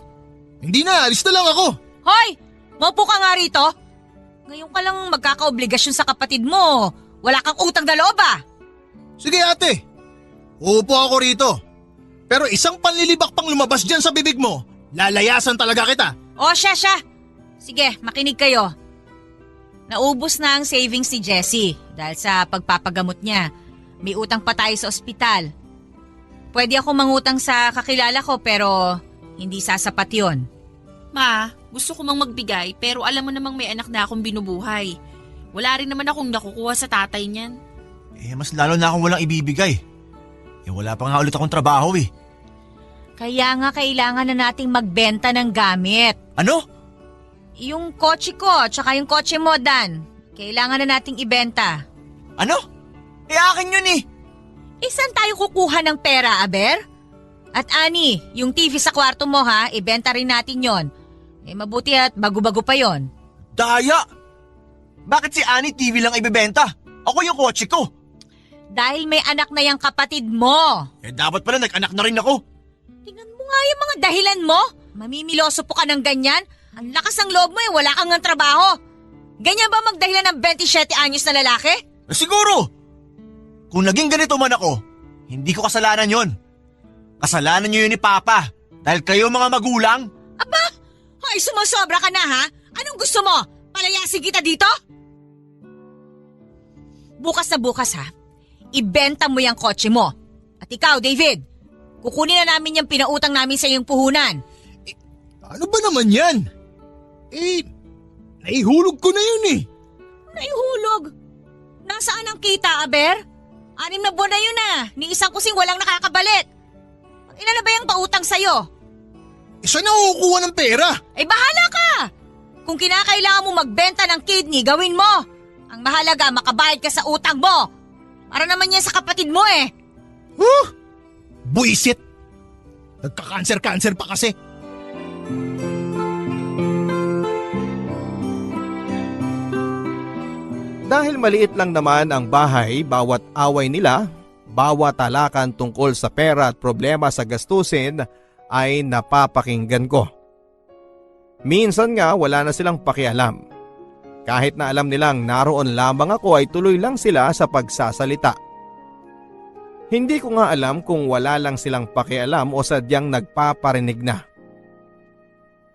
Speaker 7: Hindi na, alis na lang ako.
Speaker 2: Hoy! Maupo ka nga rito. Ngayon ka lang magkakaobligasyon sa kapatid mo. Wala kang utang na loob
Speaker 7: Sige ate, uupo ako rito. Pero isang panlilibak pang lumabas dyan sa bibig mo, lalayasan talaga kita.
Speaker 2: O siya. Sige, makinig kayo. Naubos na ang savings ni Jessie dahil sa pagpapagamot niya. May utang pa tayo sa ospital. Pwede ako mangutang sa kakilala ko pero hindi sasapat yon.
Speaker 8: Ma, gusto ko mang magbigay pero alam mo namang may anak na akong binubuhay. Wala rin naman akong nakukuha sa tatay niyan.
Speaker 4: Mas lalo na akong walang ibibigay. Wala pa nga ulit akong trabaho eh.
Speaker 2: Kaya nga kailangan na nating magbenta ng gamit.
Speaker 4: Ano?
Speaker 2: Yung kotse ko, tsaka yung kotse mo, Dan. Kailangan na nating ibenta.
Speaker 4: Ano? Akin yun eh.
Speaker 2: Saan tayo kukuha ng pera, Aber? At Ani, yung TV sa kwarto mo ha, ibenta rin natin yon. Mabuti at bago-bago pa yon.
Speaker 4: Daya! Bakit si Annie TV lang ibebenta? Ako yung kotse ko.
Speaker 2: Dahil may anak na yung kapatid mo.
Speaker 4: Dapat pala nag-anak na rin ako.
Speaker 2: Tingnan mo nga yung mga dahilan mo. Mamimiloso po ka ng ganyan. Ang lakas ng loob mo wala kang ng trabaho. Ganyan ba magdahilan ng 27 anyos na lalaki?
Speaker 4: Siguro! Kung naging ganito man ako, hindi ko kasalanan yon. Kasalanan niyo yun ni Papa. Dahil kayo mga magulang.
Speaker 2: Aba! Ay, sumasobra ka na ha? Anong gusto mo? Palayasin kita dito? Bukas na bukas ha. Ibenta mo yung kotse mo. At ikaw, David, kukunin na namin yung pinautang namin sa iyong puhunan.
Speaker 7: Ano ba naman yan? Naihulog ko na yun eh.
Speaker 2: Naihulog? Nasaan ang kita, Aber? 6 na buwan na yun ni isang kusing walang nakakabalit. Ilan na ba yung pautang sa'yo?
Speaker 7: Saan na kukuha ng pera?
Speaker 2: Bahala ka! Kung kinakailangan mo magbenta ng kidney, gawin mo. Ang mahalaga, makabayad ka sa utang mo. Para naman yan sa kapatid mo eh.
Speaker 7: Buisit! Nagka-cancer pa kasi.
Speaker 1: Dahil maliit lang naman ang bahay, bawat away nila, bawat talakan tungkol sa pera at problema sa gastusin ay napapakinggan ko. Minsan nga wala na silang pakialam. Kahit na alam nilang naroon lamang ako ay tuloy lang sila sa pagsasalita. Hindi ko nga alam kung wala lang silang pakialam o sadyang nagpaparinig na.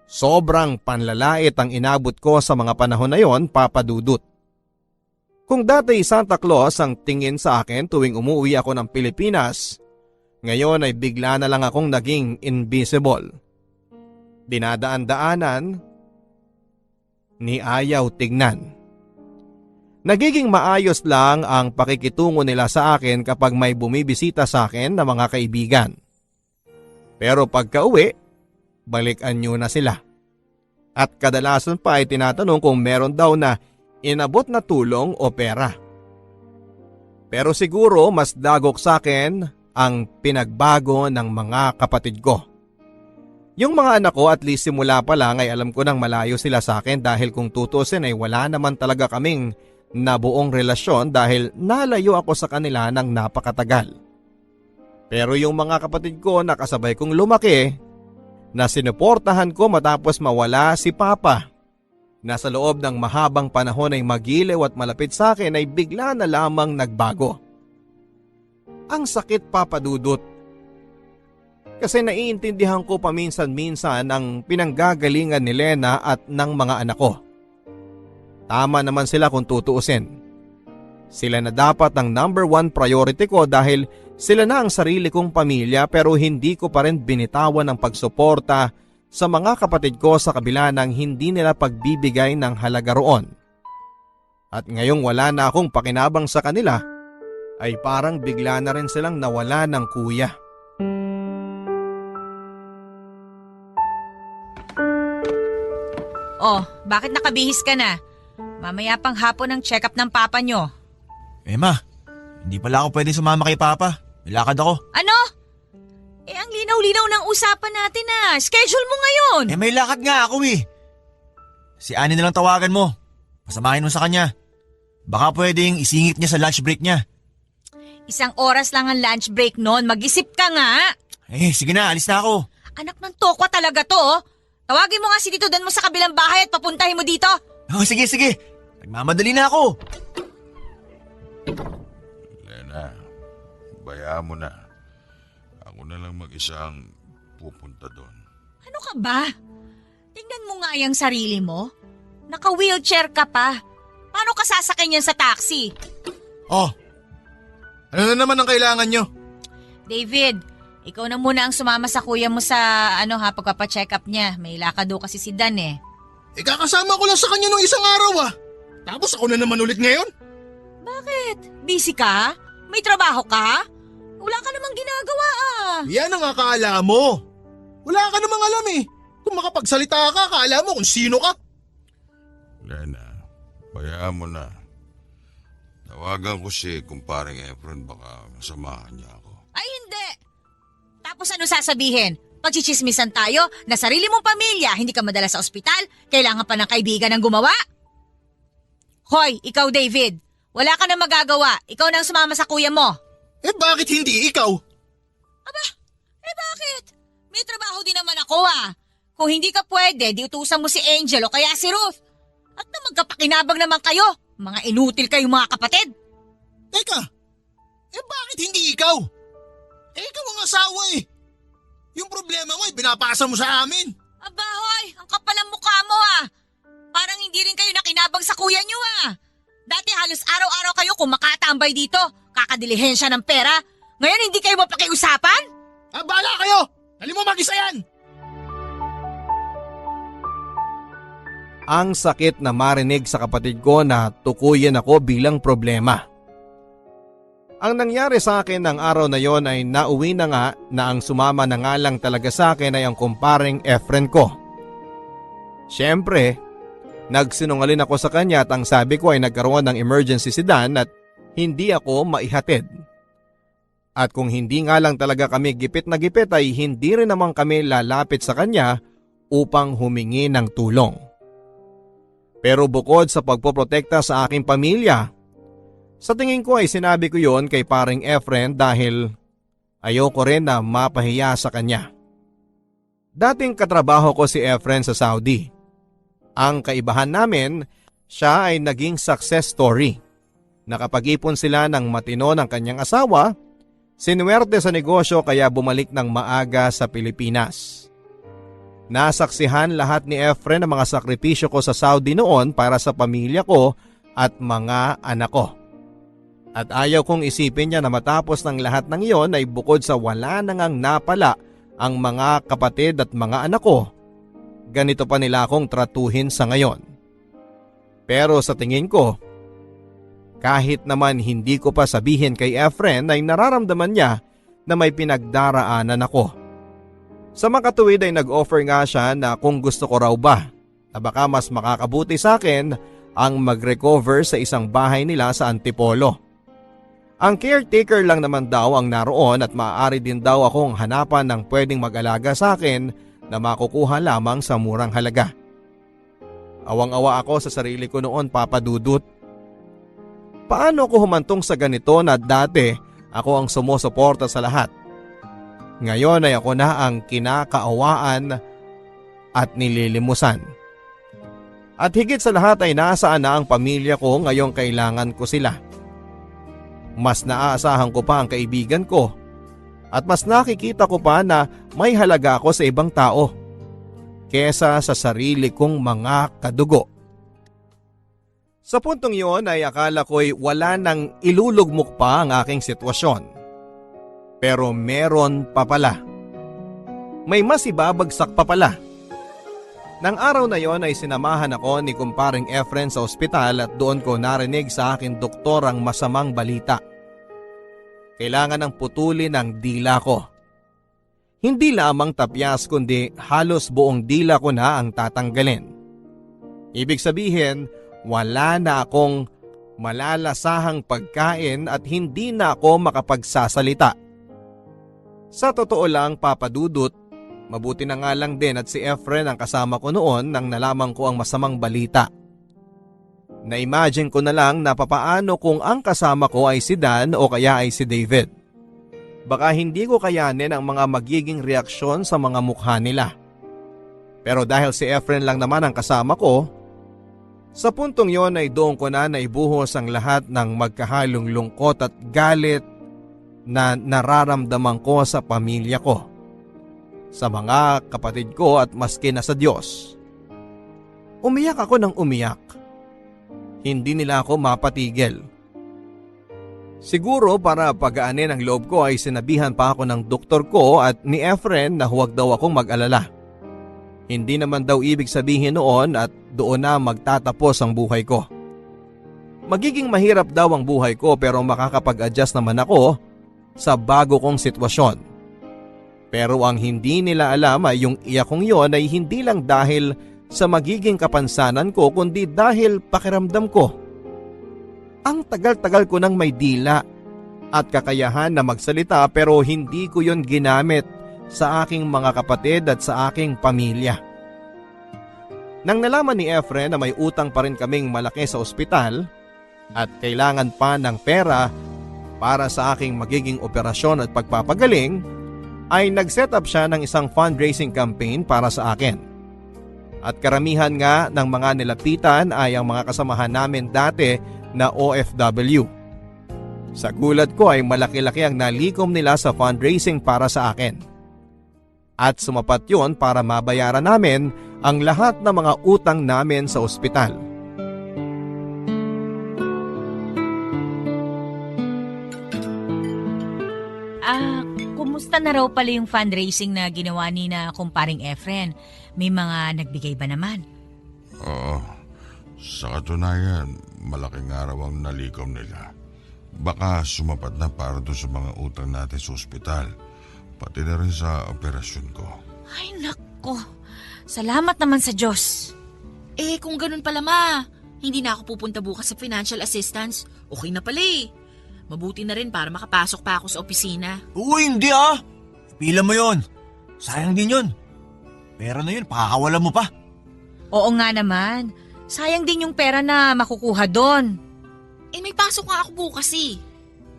Speaker 1: Sobrang panlalait ang inabot ko sa mga panahon na yon, Papa Dudut. Kung dati Santa Claus ang tingin sa akin tuwing umuwi ako ng Pilipinas, ngayon ay bigla na lang akong naging invisible. Dinadaan-daanan, ni ayaw tignan. Nagiging maayos lang ang pakikitungo nila sa akin kapag may bumibisita sa akin na mga kaibigan. Pero pagka-uwi, balikan nyo na sila. At kadalasan pa ay tinatanong kung meron daw na inabot na tulong o pera. Pero siguro mas dagok sa akin ang pinagbago ng mga kapatid ko. Yung mga anak ko at least simula pa lang ay alam ko nang malayo sila sa akin dahil kung tutusin ay wala naman talaga kaming nabuong relasyon dahil nalayo ako sa kanila ng napakatagal. Pero yung mga kapatid ko na kasabay kong lumaki, na sinuportahan ko matapos mawala si Papa, na sa loob ng mahabang panahon ay magiliw at malapit sa akin ay bigla na lamang nagbago. Ang sakit, Papa Dudut. Kasi naiintindihan ko paminsan-minsan ang pinanggagalingan ni Lena at ng mga anak ko. Tama naman sila kung tutuusin. Sila na dapat ang number 1 priority ko dahil sila na ang sarili kong pamilya pero hindi ko pa rin binitawan ang pagsuporta sa mga kapatid ko sa kabila ng hindi nila pagbibigay ng halaga roon. At ngayong wala na akong pakinabang sa kanila, ay parang bigla na rin silang nawala ng kuya.
Speaker 2: Oh, bakit nakabihis ka na? Mamaya pang hapon ang check-up ng papa nyo.
Speaker 4: Ma, hindi pala ako pwedeng sumama kay Papa. May lakad ako.
Speaker 2: Ano? Ang linaw-linaw ng usapan natin Schedule mo ngayon.
Speaker 4: May lakad nga ako eh. Si Annie na lang tawagan mo. Pasamahin mo sa kanya. Baka pwedeng isingit niya sa lunch break niya.
Speaker 2: 1 oras lang ang lunch break noon. Mag-isip ka nga.
Speaker 4: Sige na, alis na ako.
Speaker 2: Anak ng tokwa talaga to. Tawagin mo nga si Tito Dan mo sa kabilang bahay at papuntahin mo dito.
Speaker 4: Sige. Nagmamadali na ako.
Speaker 3: Lena, bayaan mo na. Ako na lang mag-isang pupunta doon.
Speaker 2: Ano ka ba? Tingnan mo nga yung sarili mo. Naka-wheelchair ka pa. Paano ka sasakyan yan sa taxi?
Speaker 7: Oh, ano na naman ang kailangan nyo?
Speaker 2: David, ikaw na muna ang sumama sa kuya mo sa pagpapacheck up niya. May lakad daw kasi si Dan eh.
Speaker 7: Kakasama ko lang sa kanya nung isang araw Tapos ako na naman ulit ngayon?
Speaker 2: Bakit? Busy ka? May trabaho ka? Wala ka namang ginagawa
Speaker 7: Yan ang akala mo. Wala ka namang alam Kung makapagsalita ka, akala mo kung sino ka.
Speaker 3: Lena, bayaan mo na. Tawagan ko si kumparing Efren, baka masamahan niya ako.
Speaker 2: Ay hindi! Tapos ano sasabihin? Pagchichismisan tayo na sarili mong pamilya, hindi ka madala sa ospital, kailangan pa ng kaibigan ang gumawa? Hoy, ikaw David, wala ka na magagawa. Ikaw na ang sumama sa kuya mo.
Speaker 7: Bakit hindi ikaw?
Speaker 2: Bakit? May trabaho din naman ako Kung hindi ka pwede, di utusan mo si Angel o kaya si Ruth. At na magkapakinabang naman kayo. Mga inutil kayong mga kapatid.
Speaker 7: Teka, bakit hindi ikaw? Ikaw ang asawa Yung problema mo binapasa mo sa amin.
Speaker 2: Aba hoy, ang kapal ang mukha mo Parang hindi rin kayo nakinabang sa kuya nyo Dati halos araw-araw kayo kumakatambay dito. Kakadilihensya ng pera. Ngayon hindi kayo mapakiusapan?
Speaker 7: Bahala kayo! Dali mo mag-isa yan!
Speaker 1: Ang sakit na marinig sa kapatid ko na tukuyin ako bilang problema. Ang nangyari sa akin ng araw na yon ay nauwi na nga na ang sumama na nga lang talaga sa akin ay ang kumparing Efren ko. Siyempre, nagsinungaling ako sa kanya at ang sabi ko ay nagkaroon ng emergency si Dan at hindi ako maihatid. At kung hindi nga lang talaga kami gipit na gipit ay hindi rin naman kami lalapit sa kanya upang humingi ng tulong. Pero bukod sa pagpoprotekta sa aking pamilya, sa tingin ko ay sinabi ko yon kay paring Efren dahil ayoko rin na mapahiya sa kanya. Dating katrabaho ko si Efren sa Saudi. Ang kaibahan namin, siya ay naging success story. Nakapag-ipon sila ng matino ng kanyang asawa, sinuwerte sa negosyo kaya bumalik ng maaga sa Pilipinas. Nasaksihan lahat ni Efren ang mga sakripisyo ko sa Saudi noon para sa pamilya ko at mga anak ko. At ayaw kong isipin niya na matapos ng lahat ng iyon ay bukod sa wala na ngang napala ang mga kapatid at mga anak ko, ganito pa nila akong tratuhin sa ngayon. Pero sa tingin ko, kahit naman hindi ko pa sabihin kay Efren ay nararamdaman niya na may pinagdaraanan ako. Sa makatuwid ay nag-offer nga siya na kung gusto ko raw ba na baka mas makakabuti sa akin ang mag-recover sa isang bahay nila sa Antipolo. Ang caretaker lang naman daw ang naroon at maaari din daw akong hanapan ng pwedeng mag-alaga sa akin na makukuha lamang sa murang halaga. Awang-awa ako sa sarili ko noon, Papa Dudut. Paano ko humantong sa ganito na dati ako ang sumusuporta sa lahat? Ngayon ay ako na ang kinakaawaan at nililimusan. At higit sa lahat ay nasaan na ang pamilya ko ngayong kailangan ko sila. Mas naaasahan ko pa ang kaibigan ko at mas nakikita ko pa na may halaga ako sa ibang tao kesa sa sarili kong mga kadugo. Sa puntong iyon ay akala ko'y wala nang ilulugmok pa ang aking sitwasyon. Pero meron pa pala. May mas ibabagsak pa pala. Nang araw na yon ay sinamahan ako ni kumparing Efren sa ospital at doon ko narinig sa aking doktor ang masamang balita. Kailangan ng putulin ang dila ko. Hindi lamang tapyas kundi halos buong dila ko na ang tatanggalin. Ibig sabihin, wala na akong malalasahang pagkain at hindi na ako makapagsasalita. Sa totoo lang, Papa Dudut, mabuti na nga lang din at si Efren ang kasama ko noon nang nalaman ko ang masamang balita. Na-imagine ko na lang na papaano kung ang kasama ko ay si Dan o kaya ay si David. Baka hindi ko kayanin ang mga magiging reaksyon sa mga mukha nila. Pero dahil si Efren lang naman ang kasama ko, sa puntong yon ay doon ko na naibuhos ang lahat ng magkahalong lungkot at galit na nararamdaman ko sa pamilya ko, sa mga kapatid ko at maski na sa Diyos. Umiyak ako ng umiyak. Hindi nila ako mapatigil. Siguro para pagaanin ang loob ko ay sinabihan pa ako ng doktor ko at ni Efren na huwag daw akong mag-alala. Hindi naman daw ibig sabihin noon at doon na magtatapos ang buhay ko. Magiging mahirap daw ang buhay ko pero makakapag-adjust naman ako sa bago kong sitwasyon. Pero ang hindi nila alam ay yung iyak kong yon ay hindi lang dahil sa magiging kapansanan ko kundi dahil pakiramdam ko. Ang tagal-tagal ko nang may dila at kakayahan na magsalita pero hindi ko yon ginamit sa aking mga kapatid at sa aking pamilya. Nang nalaman ni Efren na may utang pa rin kaming malaki sa ospital at kailangan pa ng pera para sa aking magiging operasyon at pagpapagaling, ay nag-set up siya ng isang fundraising campaign para sa akin. At karamihan nga ng mga nilapitan ay ang mga kasamahan namin dati na OFW. Sa gulat ko ay malaki-laki ang nalikom nila sa fundraising para sa akin. At sumapat yon para mabayaran namin ang lahat ng mga utang namin sa ospital.
Speaker 2: Kumusta na raw pala yung fundraising na ginawa ni na kumparing Efren? May mga nagbigay ba naman?
Speaker 3: Oo. Sa katunayan, malaking araw ang nalikom nila. Baka sumapat na para doon sa mga utang natin sa ospital. Pati na rin sa operasyon ko.
Speaker 2: Ay nako, salamat naman sa Diyos.
Speaker 8: Kung ganun pala ma, hindi na ako pupunta bukas sa financial assistance. Okay na pala eh. Mabuti na rin para makapasok pa ako sa opisina.
Speaker 4: Uy, hindi ah! Pila mo yon. Sayang din yun. Pera na yun, pakakawalan mo pa.
Speaker 2: Oo nga naman, sayang din yung pera na makukuha doon.
Speaker 8: May pasok nga ako bukas eh.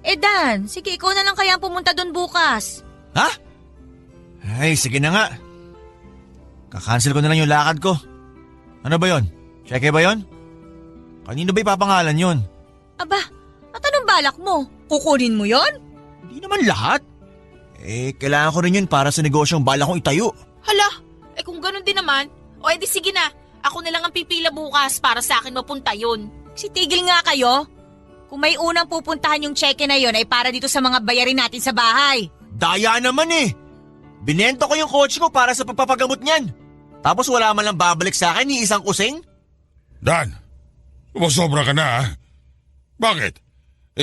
Speaker 2: Dan, sige ikaw na lang kaya ang pumunta doon bukas.
Speaker 4: Ha? Ay, sige na nga. Kakancel ko na lang yung lakad ko. Ano ba yon? Cheque ba yon? Kanino ba ipapangalan yon?
Speaker 2: Aba, at anong balak mo? Kukunin mo yon?
Speaker 4: Hindi naman lahat. Kailangan ko rin yun para sa negosyong balak kong itayo.
Speaker 8: Hala, kung ganun din naman, edi sige na. Ako na lang ang pipila bukas para sa akin mapunta yun.
Speaker 2: Tigil nga kayo. Kung may unang pupuntahan yung cheque na yon ay para dito sa mga bayarin natin sa bahay.
Speaker 4: Daya naman eh. Binento ko yung kotse ko para sa pagpapagamot niyan. Tapos wala man lang babalik sa akin ni isang kusing.
Speaker 3: Dan, umasobra ka na ha? Bakit?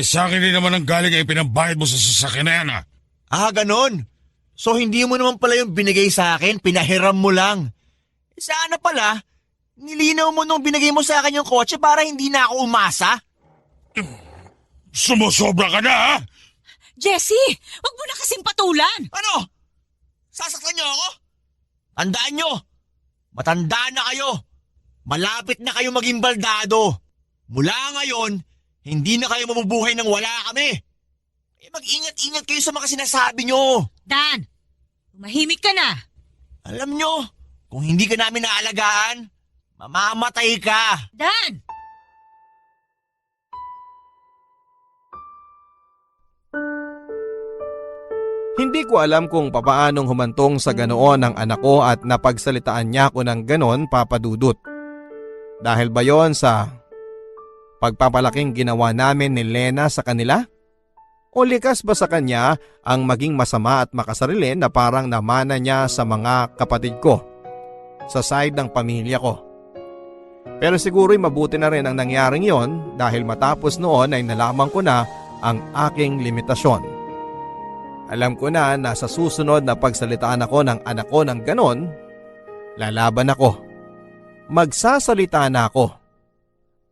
Speaker 3: Sa akin din naman ang galing ay pinambayad mo sa sasakyan na yan ha?
Speaker 4: Ganon. So hindi mo naman pala yung binigay sa akin, pinahiram mo lang. Sana pala, nilinaw mo nung binigay mo sa akin yung kotse para hindi na ako umasa.
Speaker 3: Sumusobra ka na ha?
Speaker 2: Jessie, wag mo na kasing patulan.
Speaker 4: Ano? Sasaktan niyo ako? Tandaan niyo, matanda na kayo. Malapit na kayo maging baldado. Mula ngayon, hindi na kayo mabubuhay nang wala kami. Mag-ingat-ingat kayo sa mga sinasabi niyo.
Speaker 2: Dan, tumahimik ka na.
Speaker 4: Alam niyo, kung hindi ka namin naalagaan, mamamatay ka.
Speaker 2: Dan!
Speaker 1: Hindi ko alam kung papaanong humantong sa ganoon ang anak ko at napagsalitaan niya ko ng ganon, Papa Dudut. Dahil ba yon sa pagpapalaking ginawa namin ni Lena sa kanila? O likas ba sa kanya ang maging masama at makasarili na parang namana niya sa mga kapatid ko, sa side ng pamilya ko? Pero siguro'y mabuti na rin ang nangyaring yon dahil matapos noon ay nalaman ko na ang aking limitasyon. Alam ko na sa susunod na pagsalitaan ako ng anak ko ng ganon, lalaban ako. Magsasalita na ako.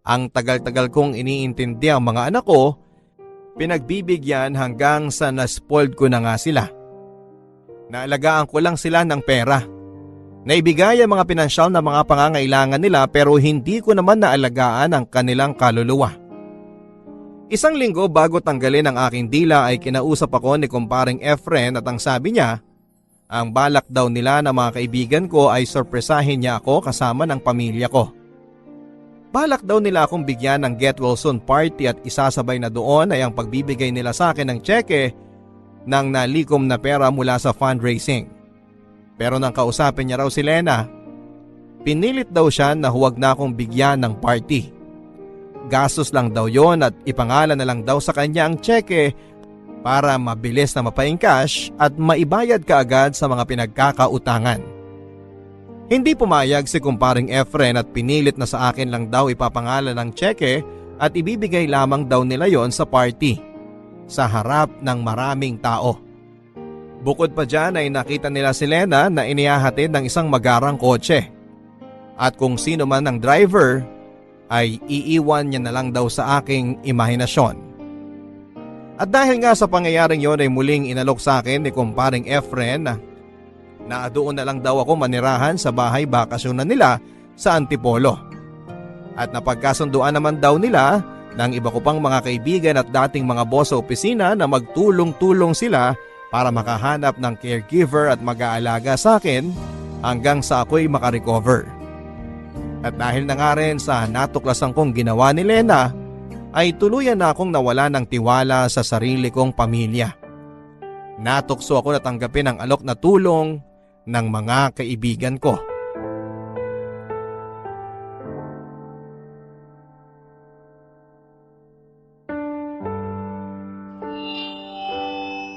Speaker 1: Ang tagal-tagal kong iniintindi ang mga anak ko, pinagbibigyan hanggang sa naspoiled ko na nga sila. Naalagaan ko lang sila ng pera. Naibigay ang mga pinansyal na mga pangangailangan nila pero hindi ko naman naalagaan ang kanilang kaluluwa. Isang linggo bago tanggalin ang aking dila ay kinausap ako ni kumparing Efren at ang sabi niya, ang balak daw nila na mga kaibigan ko ay sorpresahin niya ako kasama ng pamilya ko. Balak daw nila akong bigyan ng get well soon party at isasabay na doon ay ang pagbibigay nila sa akin ng tseke ng nalikom na pera mula sa fundraising. Pero nang kausapin niya raw si Lena, pinilit daw siya na huwag na akong bigyan ng party. Gastos lang daw yon at ipangalan na lang daw sa kanya ang tseke para mabilis na mapaingkash at maibayad kaagad sa mga pinagkakautangan. Hindi pumayag si kumparing Efren at pinilit na sa akin lang daw ipapangalan ng tseke at ibibigay lamang daw nila yon sa party, sa harap ng maraming tao. Bukod pa dyan ay nakita nila si Lena na inihahatid ng isang magarang kotse. At kung sino man ang driver, ay iiwan niya na lang daw sa aking imahinasyon. At dahil nga sa pangyayaring yon ay muling inalok sa akin ni kumparing Efren na doon na lang daw ako manirahan sa bahay bakasyon na nila sa Antipolo. At napagkasunduan naman daw nila ng iba ko pang mga kaibigan at dating mga boss sa opisina na magtulong-tulong sila para makahanap ng caregiver at mag-aalaga sa akin hanggang sa ako'y makarecover. At dahil na nga rin sa natuklasan kong ginawa ni Lena, ay tuluyan na akong nawala ng tiwala sa sarili kong pamilya. Natukso ako na tanggapin ang alok na tulong ng mga kaibigan ko.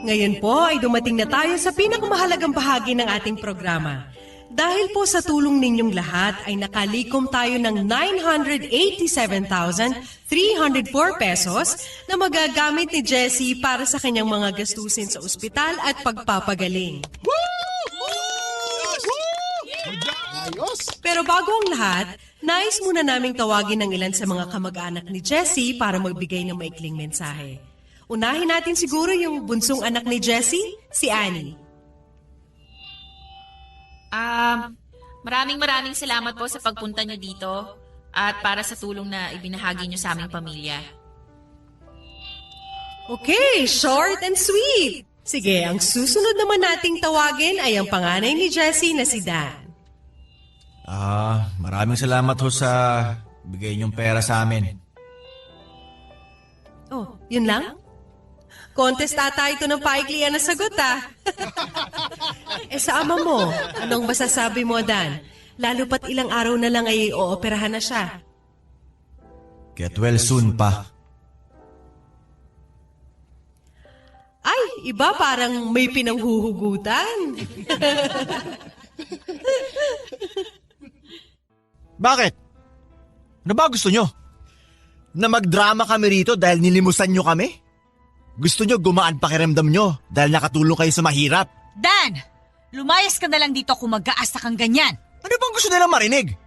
Speaker 9: Ngayon po ay dumating na tayo sa pinakamahalagang bahagi ng ating programa. Dahil po sa tulong ninyong lahat ay nakalikom tayo ng 987,304 pesos na magagamit ni Jessie para sa kanyang mga gastusin sa ospital at pagpapagaling. Pero bago ang lahat, nais muna naming tawagin ng ilan sa mga kamag-anak ni Jessie para magbigay ng maikling mensahe. Unahin natin siguro yung bunsong anak ni Jessie, si Annie.
Speaker 8: Maraming salamat po sa pagpunta niyo dito at para sa tulong na ibinahagi niyo sa aming pamilya.
Speaker 9: Okay, short and sweet. Sige, ang susunod naman nating tawagin ay ang panganay ni Jessie na si Dan.
Speaker 4: Maraming salamat ho sa bigay niyong pera sa amin.
Speaker 9: Oh, yun lang? Contest ata ito ng paiklian na sagot sa ama mo, anong masasabi mo, Dan? Lalo pat ilang araw na lang ay ooperahan na siya.
Speaker 4: Get well soon pa.
Speaker 9: Ay, iba parang may pinanghuhugutan.
Speaker 4: Bakit? Ano ba gusto nyo? Na magdrama kami rito dahil nilimusan nyo kami? Gusto nyo gumaan pakiramdam nyo dahil nakatulong kayo sa mahirap?
Speaker 2: Dan! Lumayas ka na lang dito kung mag-aasta kang ganyan.
Speaker 4: Ano bang gusto nilang marinig?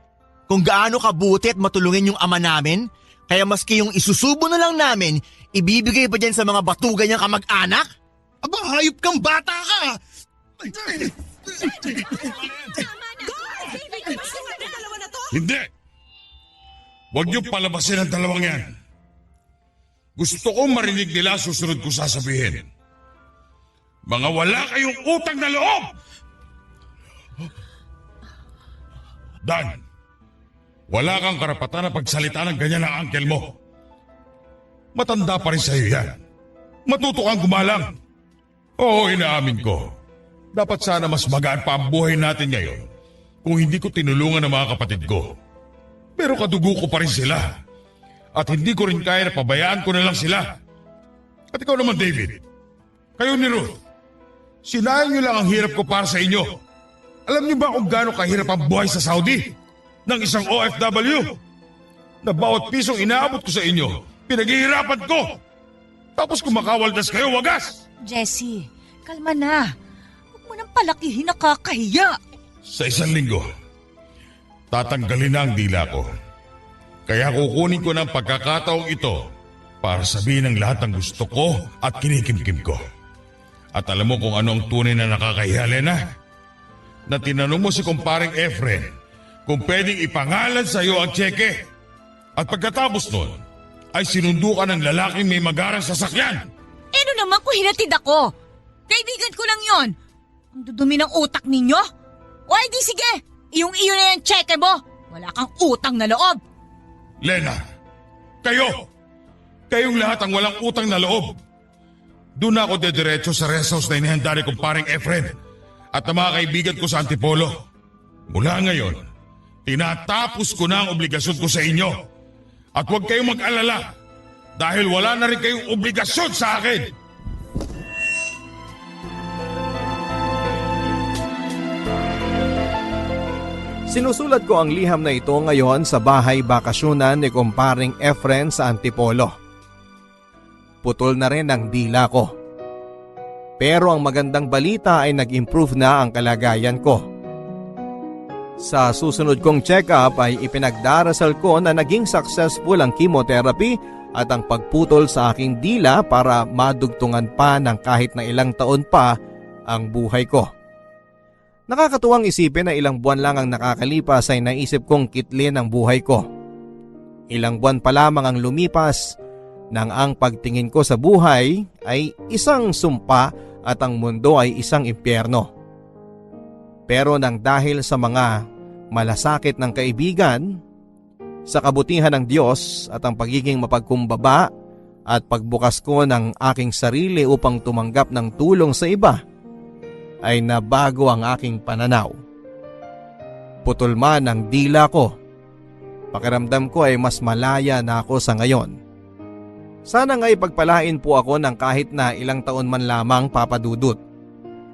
Speaker 4: Kung gaano kabuti at matulungin yung ama namin, kaya maski yung isusubo na lang namin, ibibigay pa dyan sa mga batugan niyang kamag-anak?
Speaker 5: Aba, hayop kang bata ka!
Speaker 3: Hindi! Huwag niyo palabasin ang dalawang yan. Gusto ko marinig nila susunod ko sasabihin. Mga wala kayong utang na loob! Dan, wala kang karapatan na pagsalita ng ganyan ng uncle mo. Matanda pa rin sa'yo yan. Matuto kang gumalang. Oo, inaamin ko. Dapat sana mas magaan pa ang buhay natin ngayon kung hindi ko tinulungan ang mga kapatid ko. Pero kadugo ko pa rin sila. At hindi ko rin kaya na pabayaan ko na lang sila. At ikaw naman, David. Kayo ni Ruth. Sinayang niyo lang ang hirap ko para sa inyo. Alam niyo ba kung gaano kahirap ang buhay sa Saudi? Ng isang OFW? Na bawat pisong inaabot ko sa inyo, pinaghihirapan ko. Tapos kumakawaldas kayo, wagas.
Speaker 2: Jessie, kalma na. Huwag mo nang palakihin, nakakahiya.
Speaker 3: Sa isang linggo, tatanggalin na ang dila ko. Kaya kukunin ko ng pagkakataong ito para sabihin ang lahat ng gusto ko at kinikimkim ko. At alam mo kung ano ang tunay na nakakahiya, Lena? Na tinanong mo si kumparing Efren kung pwedeng ipangalan sa iyo ang tseke. At pagkatapos nun, ay sinundo ka ng lalaking may magarang sasakyan.
Speaker 2: Ano naman kung hinatid ako? Kaibigan ko lang yon. Ang dudumi ng utak ninyo? O ay di sige, iyong-iyo na yung tseke mo. Wala kang utang na loob.
Speaker 3: Lena, kayong lahat ang walang utang na loob. doon ako dediretso sa rest house na inihanda ni kumparing Efren at ng mga kaibigan ko sa Antipolo. Mula ngayon, tinatapos ko na ang obligasyon ko sa inyo. At huwag kayong mag-alala dahil wala na rin kayong obligasyon sa akin.
Speaker 1: Sinusulat ko ang liham na ito ngayon sa bahay bakasyonan ni kumparing Efren sa Antipolo. Putol na rin ang dila ko. Pero ang magandang balita ay nag-improve na ang kalagayan ko. Sa susunod kong check-up ay ipinagdarasal ko na naging successful ang chemotherapy at ang pagputol sa aking dila para madugtungan pa ng kahit na ilang taon pa ang buhay ko. Nakakatuwang isipin na ilang buwan lang ang nakakalipas ay naisip kong kitlin ang buhay ko. Ilang buwan pa lamang ang lumipas nang ang pagtingin ko sa buhay ay isang sumpa at ang mundo ay isang impyerno. Pero nang dahil sa mga malasakit ng kaibigan, sa kabutihan ng Diyos at ang pagiging mapagkumbaba at pagbukas ko ng aking sarili upang tumanggap ng tulong sa iba, ay nabago ang aking pananaw. Putol man ang dila ko, pakiramdam ko ay mas malaya na ako sa ngayon. Sana nga ipagpalain po ako ng kahit na ilang taon man lamang, Papa Dudut.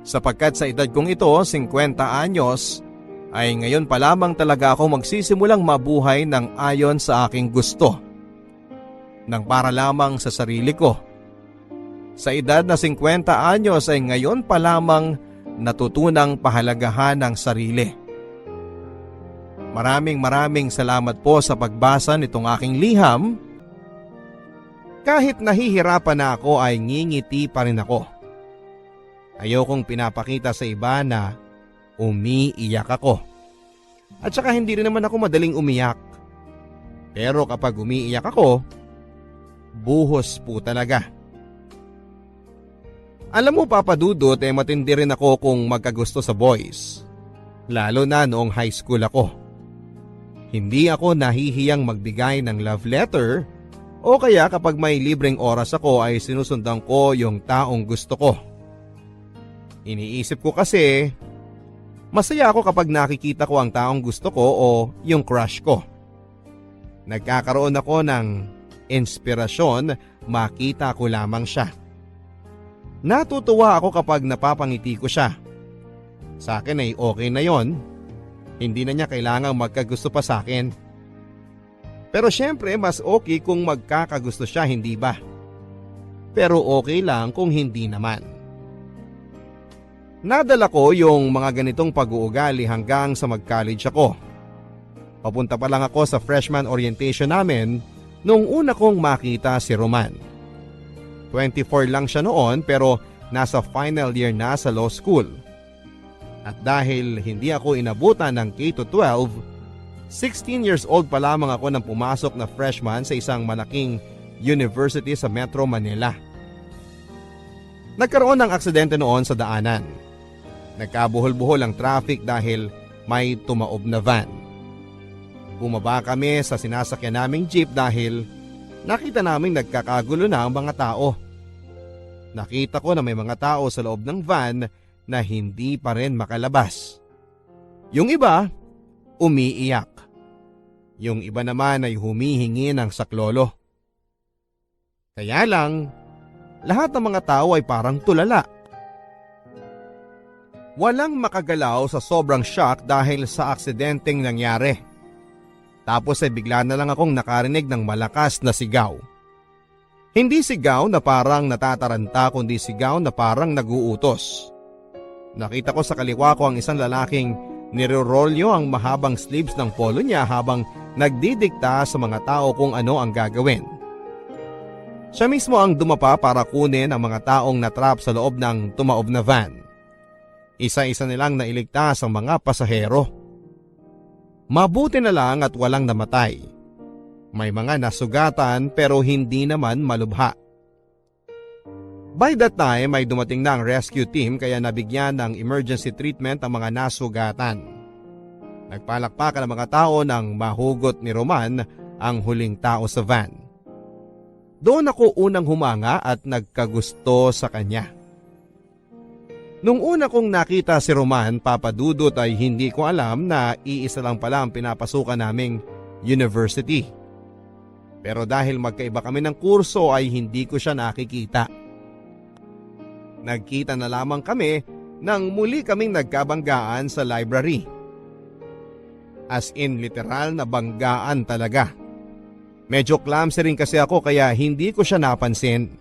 Speaker 1: Sapagkat sa edad kong ito, 50 anyos, ay ngayon pa lamang talaga ako magsisimulang mabuhay ng ayon sa aking gusto. Nang para lamang sa sarili ko. Sa edad na 50 anyos ay ngayon pa lamang natutunang pahalagahan ng sarili. Maraming salamat po sa pagbasa nitong aking liham. Kahit nahihirapan na ako ay ngingiti pa rin ako. Ayokong pinapakita sa iba na umiiyak ako. At saka hindi rin naman ako madaling umiyak. Pero kapag umiiyak ako, buhos po talaga. Alam mo, Papa Dudut, matindi rin ako kung magkagusto sa boys. Lalo na noong high school ako. Hindi ako nahihiyang magbigay ng love letter o kaya kapag may libreng oras ako ay sinusundan ko yung taong gusto ko. Iniisip ko kasi, masaya ako kapag nakikita ko ang taong gusto ko o yung crush ko. Nagkakaroon ako ng inspirasyon makita ko lamang siya. Natutuwa ako kapag napapangiti ko siya. Sa akin ay okay na yon. Hindi na niya kailangang magkagusto pa sa akin. Pero syempre mas okay kung magkakagusto siya, hindi ba? Pero okay lang kung hindi naman. Nadala ko yung mga ganitong pag-uugali hanggang sa mag-college ako. Papunta pa lang ako sa freshman orientation namin nung una kong makita si Roman. 24 lang siya noon pero nasa final year na sa law school. At dahil hindi ako inabutan ng K-12, 16 years old pa lamang ako nang pumasok na freshman sa isang malaking university sa Metro Manila. Nagkaroon ng aksidente noon sa daanan. Nagkabuhol-buhol ang traffic dahil may tumaob na van. Bumaba kami sa sinasakyan naming jeep dahil nakita naming nagkakagulo na ang mga tao. Nakita ko na may mga tao sa loob ng van na hindi pa rin makalabas. Yung iba, umiiyak. Yung iba naman ay humihingi ng saklolo. Kaya lang, lahat ng mga tao ay parang tulala. Walang makagalaw sa sobrang shock dahil sa aksidenteng nangyari. Tapos ay bigla na lang akong nakarinig ng malakas na sigaw. Hindi sigaw na parang natataranta kundi sigaw na parang naguutos. Nakita ko sa kaliwa ko ang isang lalaking nirorolyo ang mahabang sleeves ng polo niya habang nagdidikta sa mga tao kung ano ang gagawin. Siya mismo ang dumapa para kunin ang mga taong natrap sa loob ng tumaob na van. Isa-isa nilang nailigtas ang mga pasahero. Mabuti na lang at walang namatay. May mga nasugatan pero hindi naman malubha. By that time ay dumating na ang rescue team kaya nabigyan ng emergency treatment ang mga nasugatan. Nagpalakpakan ang mga tao nang mahugot ni Roman ang huling tao sa van. doon ako unang humanga at nagkagusto sa kanya. Nung una kong nakita si Roman, Papa Dudut, ay hindi ko alam na iisa lang pala ang pinapasukan naming university. Pero dahil magkaiba kami ng kurso ay hindi ko siya nakikita. Nagkita na lamang kami nang muli kaming nagkabanggaan sa library. As in literal na banggaan talaga. Medyo clumsy rin kasi ako kaya hindi ko siya napansin.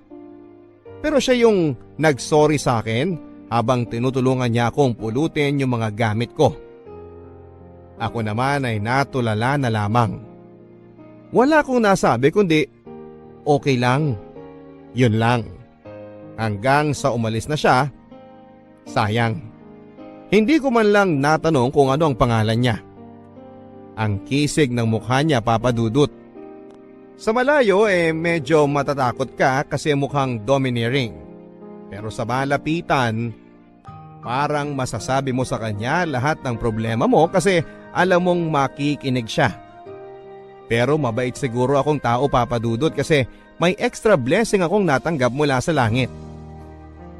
Speaker 1: Pero siya yung nag-sorry sa akin habang tinutulungan niya akong pulutin yung mga gamit ko. Ako naman ay natulala na lamang. Wala akong nasabi kundi okay lang. Yun lang. Hanggang sa umalis na siya, sayang. Hindi ko man lang natanong kung ano ang pangalan niya. Ang kisig ng mukha niya, Papa Dudut. Sa malayo medyo matatakot ka kasi mukhang domineering. Pero sa malapitan, parang masasabi mo sa kanya lahat ng problema mo kasi alam mong makikinig siya. Pero mabait siguro akong tao, Papa Dudut, kasi may extra blessing akong natanggap mula sa langit.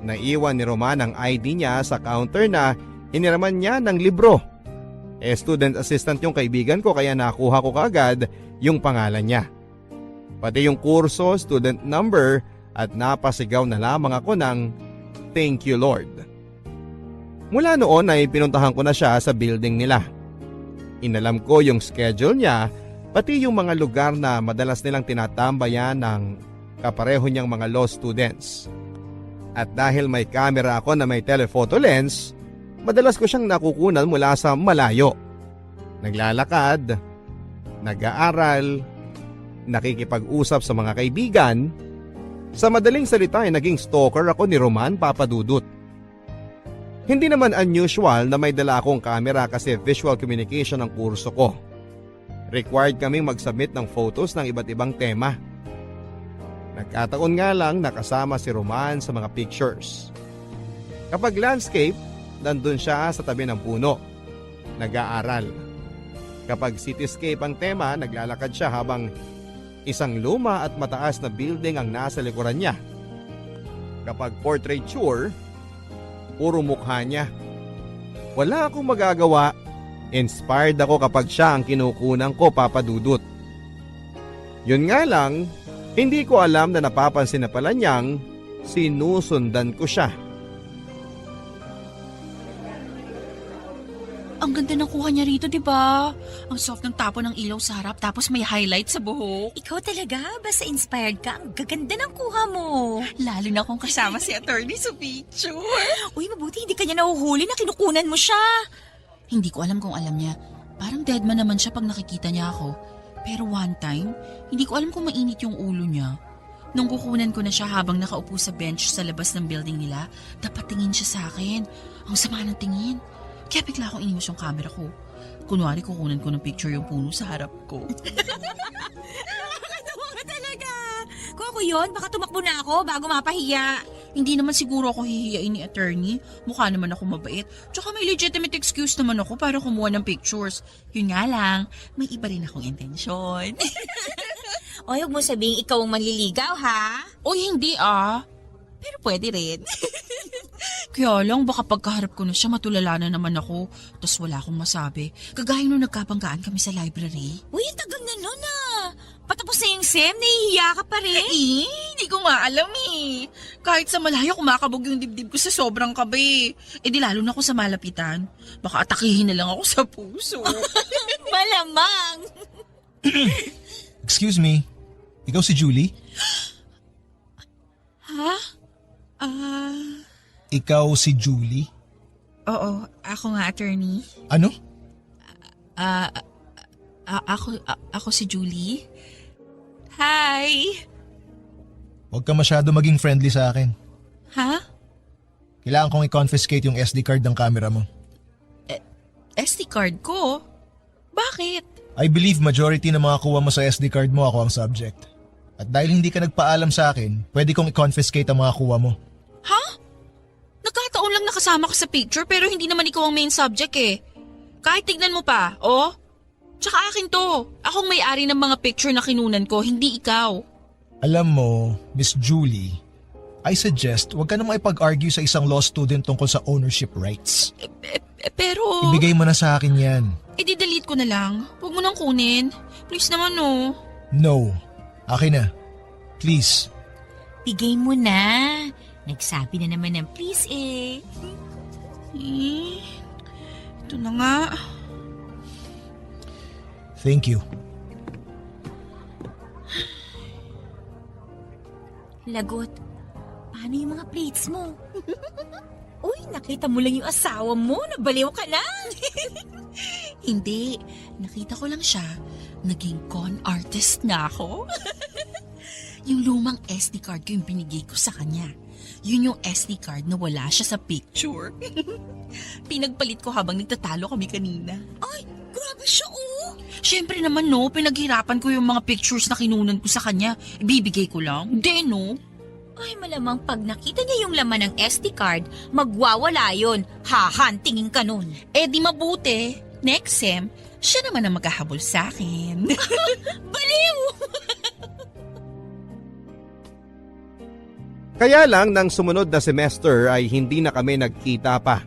Speaker 1: Naiwan ni Roman ang ID niya sa counter na hiniraman niya ng libro. Student assistant yung kaibigan ko kaya nakuha ko kaagad yung pangalan niya. Pati yung kurso, student number at napasigaw na lamang ako ng thank you Lord. Mula noon ay pinuntahan ko na siya sa building nila. Inalam ko yung schedule niya pati yung mga lugar na madalas nilang tinatambayan ng kapareho niyang mga law students. At dahil may camera ako na may telephoto lens, madalas ko siyang nakukunan mula sa malayo. Naglalakad, nag-aaral, nakikipag-usap sa mga kaibigan. Sa madaling salita ay naging stalker ako ni Roman, Papa Dudut. Hindi naman unusual na may dala akong camera kasi visual communication ang kurso ko. Required kaming mag-submit ng photos ng iba't ibang tema. Nagkataon nga lang nakasama si Roman sa mga pictures. Kapag landscape, nandun siya sa tabi ng puno. Nag-aaral. Kapag cityscape ang tema, naglalakad siya habang isang luma at mataas na building ang nasa likuran niya. Kapag portraiture, puro mukha niya. Wala akong magagawa. Inspired ako kapag siya ang kinukunan ko, Papa Dudut. Yun nga lang, hindi ko alam na napapansin na pala niyang sinusundan ko siya.
Speaker 8: Ang ganda ng kuha niya rito, di ba? Ang soft ng tapo ng ilaw sa harap tapos may highlight sa buhok.
Speaker 2: Ikaw talaga, basta inspired ka, ang gaganda ng kuha mo.
Speaker 8: Lalo na kung kasama si attorney sa picture.
Speaker 2: Uy, mabuti hindi kanya nahuhuli na kinukunan mo siya.
Speaker 8: Hindi ko alam kung alam niya. Parang deadman naman siya pag nakikita niya ako. Pero one time, hindi ko alam kung mainit yung ulo niya. Nung kukunan ko na siya habang nakaupo sa bench sa labas ng building nila, dapat tingin siya sa akin. Ang sama ng tingin. Kaya bigla akong inimos yung camera ko. Kunwari kukunan ko ng picture yung puno sa harap ko.
Speaker 2: Nakakatawa ka talaga. Kung ako yun, baka tumakbo na ako bago mapahiya.
Speaker 8: Hindi naman siguro ako hihiyain ni attorney. Mukha naman ako mabait. Tsaka may legitimate excuse naman ako para kumuha ng pictures. Yun nga lang, may iba rin akong intensyon.
Speaker 2: Oy, huwag mo sabihin ikaw ang manliligaw, ha?
Speaker 8: Oy, hindi ah. Pero pwede rin. Kaya lang, baka pagkaharap ko na siya, matulala na naman ako. Tapos wala akong masabi. Kagaya nung nagkabanggaan kami sa library.
Speaker 2: Uy, ang tagal na nun, ah. Patapos na yung SEM, nahihiya ka pa rin.
Speaker 8: Hindi ko maalam eh. Kahit sa malayo, kumakabog yung dibdib ko sa sobrang kabe. Di lalo na ako sa malapitan. Baka atakihin na lang ako sa puso.
Speaker 2: Malamang.
Speaker 7: Excuse me, ikaw si Julie?
Speaker 8: Ha?
Speaker 7: Ikaw si Julie?
Speaker 8: Oo, ako nga attorney.
Speaker 7: Ano?
Speaker 8: Ako si Julie. Hi!
Speaker 7: Huwag ka masyado maging friendly sa akin.
Speaker 8: Ha?
Speaker 7: Kailangan kong i-confiscate yung SD card ng camera mo.
Speaker 8: SD card ko? Bakit?
Speaker 7: I believe majority ng mga kuha mo sa SD card mo ako ang subject. At dahil hindi ka nagpaalam sa akin, pwede kong i-confiscate ang mga kuha mo.
Speaker 8: Ha? Nagkataon lang nakasama ka sa picture pero hindi naman ikaw ang main subject eh. Kahit tignan mo pa, oh. Tsaka akin to. Akong may-ari ng mga picture na kinunan ko, hindi ikaw.
Speaker 7: Alam mo, Miss Julie, I suggest huwag ka na maipag-argue sa isang law student tungkol sa ownership rights.
Speaker 8: Pero...
Speaker 7: Ibigay mo na sa akin yan.
Speaker 8: I-delete ko na lang. Huwag mo nang kunin. Please naman no.
Speaker 7: No. Akin na. Please.
Speaker 2: Bigay mo na. Nagsabi na naman ng please eh.
Speaker 8: Ito na nga.
Speaker 7: Thank you.
Speaker 2: Lagot, paano yung mga plates mo? Uy, nakita mo lang yung asawa mo. Nabaliw ka na.
Speaker 8: Hindi. Nakita ko lang siya. Naging con artist na ako. Yung lumang SD card ko yung binigay ko sa kanya. Yun yung SD card na wala siya sa picture. Pinagpalit ko habang nagtatalo kami kanina.
Speaker 2: Ay, grabe siya oh.
Speaker 8: Siyempre naman no, pinaghirapan ko yung mga pictures na kinunan ko sa kanya. Ibibigay ko lang. Hindi no.
Speaker 2: Ay, malamang pag nakita niya yung laman ng SD card, magwawala yun. Hahantingin ka nun.
Speaker 8: Eh di mabuti. Next sem, siya naman ang maghahabol sa akin.
Speaker 2: Baliw!
Speaker 1: Kaya lang nang sumunod na semester ay hindi na kami nagkita pa.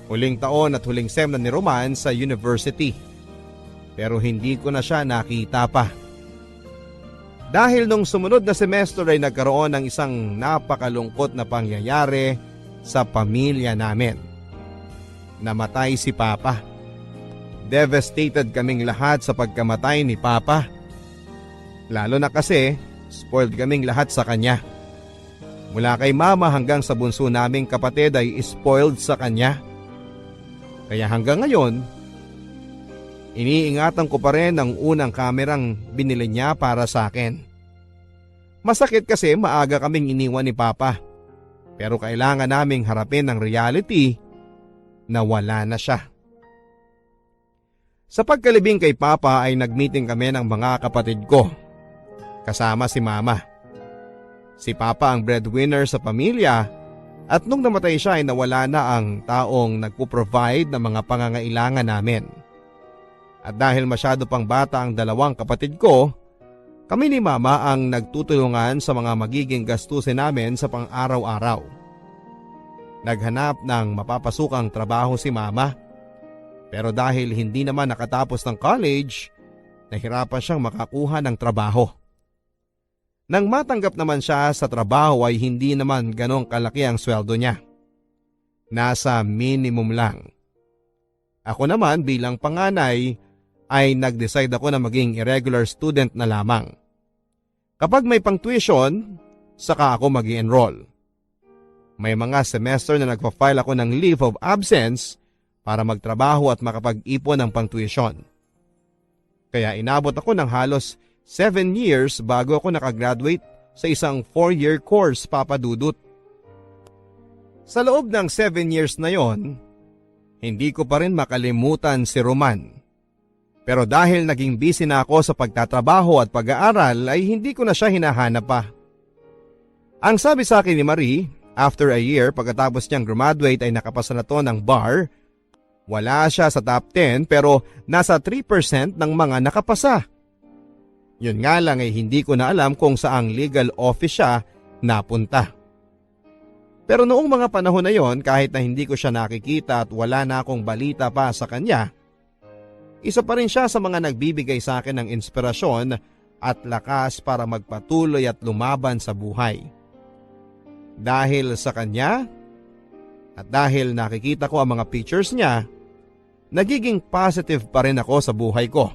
Speaker 1: Huling taon at huling sem na ni Roman sa university. Pero hindi ko na siya nakita pa. Dahil nung sumunod na semester ay nagkaroon ng isang napakalungkot na pangyayari sa pamilya namin. Namatay si Papa. Devastated kaming lahat sa pagkamatay ni Papa. Lalo na kasi spoiled kaming lahat sa kanya. Mula kay Mama hanggang sa bunso naming kapatid ay spoiled sa kanya. Kaya hanggang ngayon, iniingatan ko pa rin ang unang kamerang binili niya para sa akin. Masakit kasi maaga kaming iniwan ni Papa. Pero kailangan naming harapin ang reality na wala na siya. Sa pagkalibing kay Papa ay nagmeeting kami ng mga kapatid ko. Kasama si Mama. Si Papa ang breadwinner sa pamilya at nung namatay siya ay nawala na ang taong nagpo-provide ng mga pangangailangan namin. At dahil masyado pang bata ang dalawang kapatid ko, kami ni Mama ang nagtutulungan sa mga magiging gastusin namin sa pang-araw-araw. Naghanap ng mapapasukang trabaho si Mama. Pero dahil hindi naman nakatapos ng college, nahirapan siyang makakuha ng trabaho. Nang matanggap naman siya sa trabaho ay hindi naman ganong kalaki ang sweldo niya. Nasa minimum lang. Ako naman bilang panganay ay nag-decide ako na maging irregular student na lamang. Kapag may pang-tuition, saka ako mag-i-enroll. May mga semester na nagpa-file ako ng leave of absence para magtrabaho at makapag-ipon ng pang-tuition. Kaya inabot ako ng halos 7 years bago ako nakagraduate sa isang 4-year course, Papa Dudut. Sa loob ng 7 years na yon, hindi ko pa rin makalimutan si Roman. Pero dahil naging busy na ako sa pagtatrabaho at pag-aaral ay hindi ko na siya hinahanap pa. Ang sabi sa akin ni Marie, after a year pagkatapos niyang graduate ay nakapasa na to ng bar. Wala siya sa top 10 pero nasa 3% ng mga nakapasa. Yun nga lang ay hindi ko na alam kung saang legal office siya napunta. Pero noong mga panahon na yon kahit na hindi ko siya nakikita at wala na akong balita pa sa kanya, isa pa rin siya sa mga nagbibigay sa akin ng inspirasyon at lakas para magpatuloy at lumaban sa buhay. Dahil sa kanya at dahil nakikita ko ang mga pictures niya, nagiging positive pa rin ako sa buhay ko.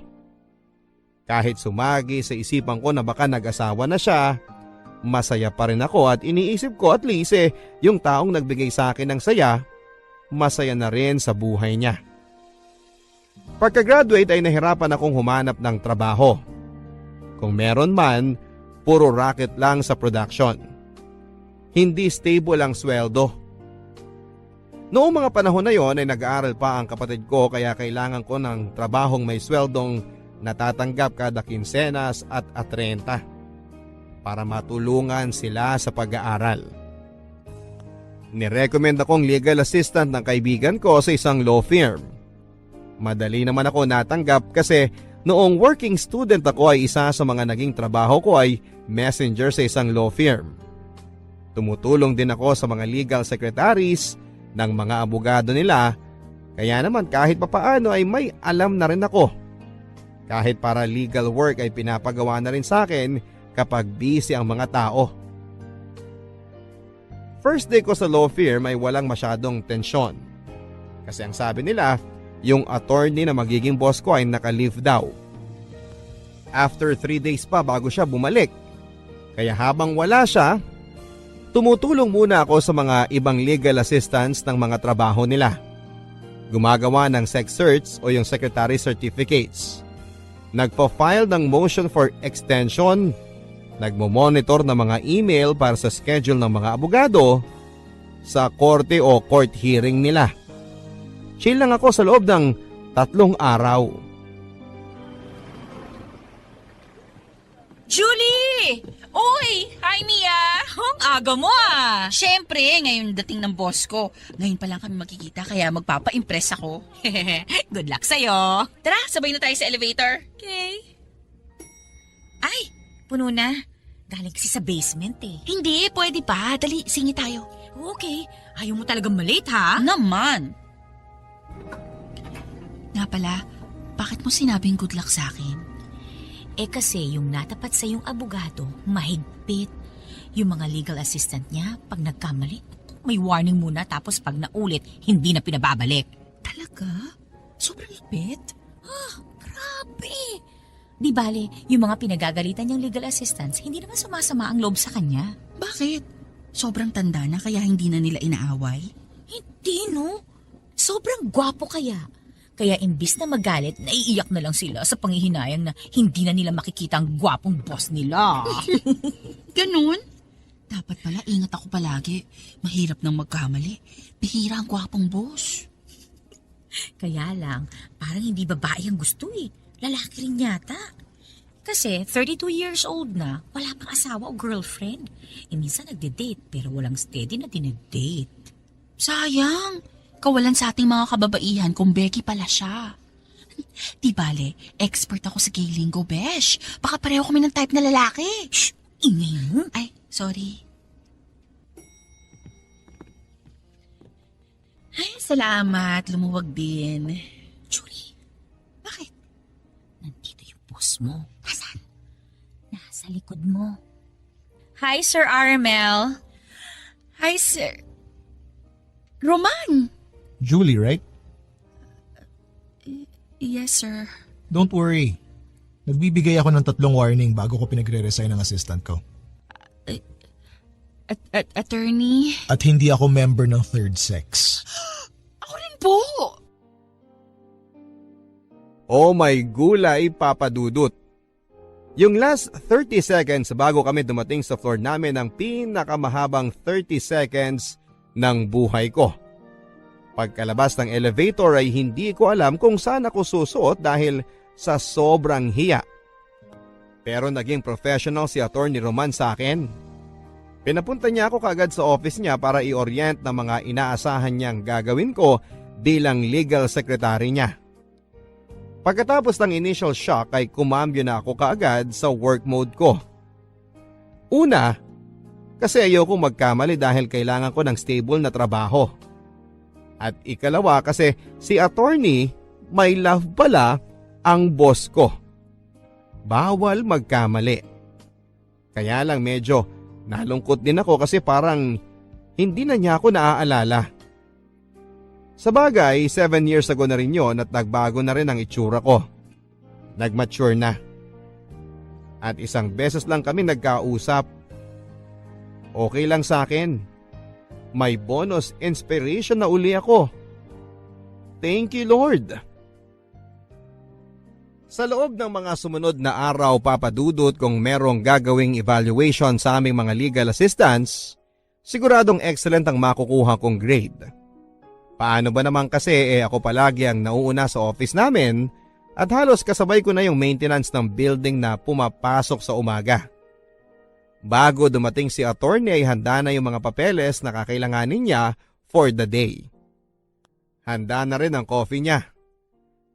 Speaker 1: Kahit sumagi sa isipan ko na baka nag-asawa na siya, masaya pa rin ako at iniisip ko at least yung taong nagbigay sa akin ng saya, masaya na rin sa buhay niya. Pagka-graduate ay nahirapan akong humanap ng trabaho. Kung meron man, puro racket lang sa production. Hindi stable ang sweldo. Noong mga panahon na yon ay nag-aaral pa ang kapatid ko kaya kailangan ko ng trabahong may sweldong natatanggap kada kinsenas at 30 para matulungan sila sa pag-aaral. Nirecommend akong legal assistant ng kaibigan ko sa isang law firm. Madali naman ako natanggap kasi Noong working student ako ay isa sa mga naging trabaho ko ay messenger sa isang law firm. Tumutulong din ako sa mga legal secretaries ng mga abogado nila, kaya naman kahit papaano ay may alam na rin ako. Kahit para legal work ay pinapagawa na rin sa akin kapag busy ang mga tao. First day ko sa law firm ay walang masyadong tensyon. Kasi ang sabi nila, yung attorney na magiging boss ko ay naka-leave daw. After 3 days pa bago siya bumalik. Kaya habang wala siya, tumutulong muna ako sa mga ibang legal assistants ng mga trabaho nila. Gumagawa ng sex search o yung secretary certificates. Nagpa-file ng motion for extension. Nagmo-monitor ng mga email para sa schedule ng mga abogado sa korte o court hearing nila. Chill lang ako sa loob ng 3 araw.
Speaker 8: Julie! Uy! Hi, Mia!
Speaker 2: Ang aga mo ah!
Speaker 8: Siyempre, ngayon dating ng boss ko. Ngayon pa lang kami magkikita kaya magpapa-impress ako.
Speaker 2: Good luck sa'yo.
Speaker 8: Tara, sabay na tayo sa elevator.
Speaker 2: Okay. Ay, puno na. Galing kasi sa basement eh.
Speaker 8: Hindi, pwede pa. Dali, singi tayo.
Speaker 2: Okay, ayaw mo talagang malate ha?
Speaker 8: Naman! Nga pala, bakit mo sinabing good luck sa akin?
Speaker 2: Eh kasi yung natapat sa yung abogado, mahigpit. Yung mga legal assistant niya, pag nagkamali, may warning muna tapos pag naulit, hindi na pinababalik.
Speaker 8: Talaga? Sobrang lipit?
Speaker 2: Grabe! Di bale, yung mga pinagagalitan niyang legal assistants, hindi naman sumasama ang loob sa kanya.
Speaker 8: Bakit? Sobrang tanda na kaya hindi na nila inaaway?
Speaker 2: Hindi no? Sobrang gwapo kaya. Kaya imbis na magalit, naiiyak na lang sila sa panghihinayang na hindi na nila makikita ang gwapong boss nila.
Speaker 8: Ganun? Dapat pala ingat ako palagi. Mahirap nang magkamali. Bihira ang gwapong boss.
Speaker 2: Kaya lang, parang hindi babae ang gusto eh. Lalaki rin yata. Kasi 32 years old na, wala pang asawa o girlfriend. E minsan nagde-date pero walang steady na dinedate.
Speaker 8: Sayang. Kawalan sa ating mga kababaihan kung Becky pala siya. Di bale, expert ako sa gay lingo, besh. Baka pareho kami ng type na lalaki.
Speaker 2: Shh! Ingay mo.
Speaker 8: Ay, sorry. Ay, salamat. Lumuwag din.
Speaker 2: Julie,
Speaker 8: Bakit?
Speaker 2: nandito yung boss mo. Nasaan? Nasa likod mo. Hi, Sir Armel.
Speaker 8: Hi, sir. Roman.
Speaker 7: Julie, right?
Speaker 8: Yes, sir.
Speaker 7: Don't worry. Nagbibigay ako ng 3 warning bago ko pinagre-resign ng assistant ko.
Speaker 8: Attorney?
Speaker 7: At hindi ako member ng third sex.
Speaker 8: Ako rin po.
Speaker 1: Oh my gulay, Papa Dudut. Yung last 30 seconds bago kami dumating sa floor namin ang pinakamahabang 30 seconds ng buhay ko. Pagkalabas ng elevator ay hindi ko alam kung saan ako susuot dahil sa sobrang hiya. Pero naging professional si Attorney Roman sa akin. Pinapunta niya ako kagad sa office niya para i-orient ng mga inaasahan niyang gagawin ko bilang legal secretary niya. Pagkatapos ng initial shock ay kumambyo na ako kaagad sa work mode ko. Una, kasi ayoko magkamali dahil kailangan ko ng stable na trabaho. At ikalawa kasi si attorney may love pala ang boss ko. Bawal magkamali. Kaya lang medyo nalungkot din ako kasi parang hindi na niya ako naaalala. Sa bagay, 7 years ago na rin yun at nagbago na rin ang itsura ko. Nagmature na. At isang beses lang kami nagkausap. Okay lang sa akin. May bonus inspiration na uli ako. Thank you, Lord. Sa loob ng mga sumunod na araw, papadudot kung merong gagawing evaluation sa aming mga legal assistants, siguradong excellent ang makukuha kong grade. Paano ba naman kasi ako palagi ang nauuna sa office namin at halos kasabay ko na yung maintenance ng building na pumapasok sa umaga. Bago dumating si attorney ay handa na yung mga papeles na kakailanganin niya for the day. Handa na rin ang coffee niya.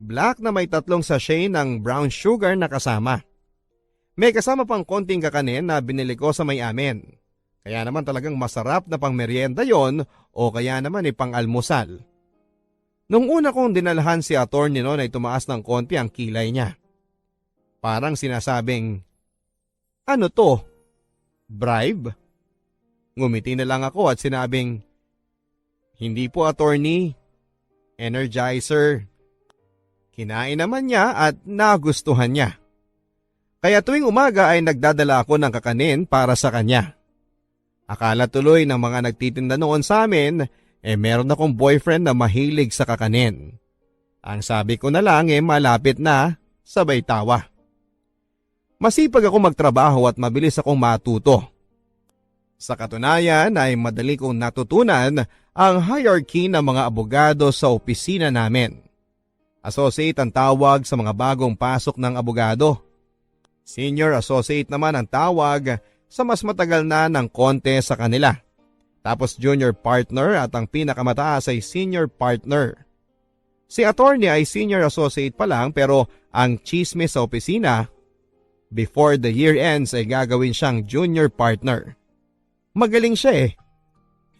Speaker 1: Black na may 3 sachet ng brown sugar na kasama. May kasama pang konting kakanin na binili ko sa may amin. Kaya naman talagang masarap na pang merienda yon o kaya naman pang almusal. Nung una kong dinalhan si attorney noon ay tumaas ng konti ang kilay niya. Parang sinasabing, "Ano to? Bribe?" Ngumiti na lang ako at sinabing, "Hindi po attorney, Energizer." Kinain naman niya at nagustuhan niya. Kaya tuwing umaga ay nagdadala ako ng kakanin para sa kanya. Akala tuloy ng mga nagtitinda noon sa amin, meron akong boyfriend na mahilig sa kakanin. Ang sabi ko na lang malapit na, sabay tawa. Masipag ako magtrabaho at mabilis akong matuto. Sa katunayan ay madali kong natutunan ang hierarchy ng mga abogado sa opisina namin. Associate ang tawag sa mga bagong pasok ng abogado. Senior associate naman ang tawag sa mas matagal na ng konti sa kanila. Tapos junior partner at ang pinakamataas ay senior partner. Si attorney ay senior associate pa lang pero ang chismis sa opisina, before the year ends ay gagawin siyang junior partner. Magaling siya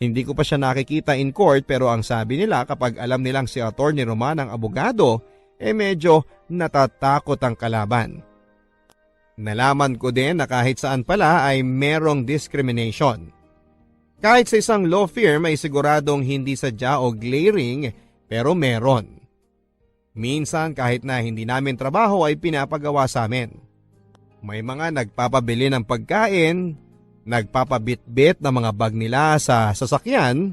Speaker 1: Hindi ko pa siya nakikita in court pero ang sabi nila kapag alam nilang si attorney Roman ang abogado, medyo natatakot ang kalaban. Nalaman ko din na kahit saan pala ay merong discrimination. Kahit sa isang law firm ay siguradong hindi sadya o glaring pero meron. Minsan kahit na hindi namin trabaho ay pinapagawa sa amin. May mga nagpapabili ng pagkain, nagpapabitbit ng mga bag nila sa sasakyan,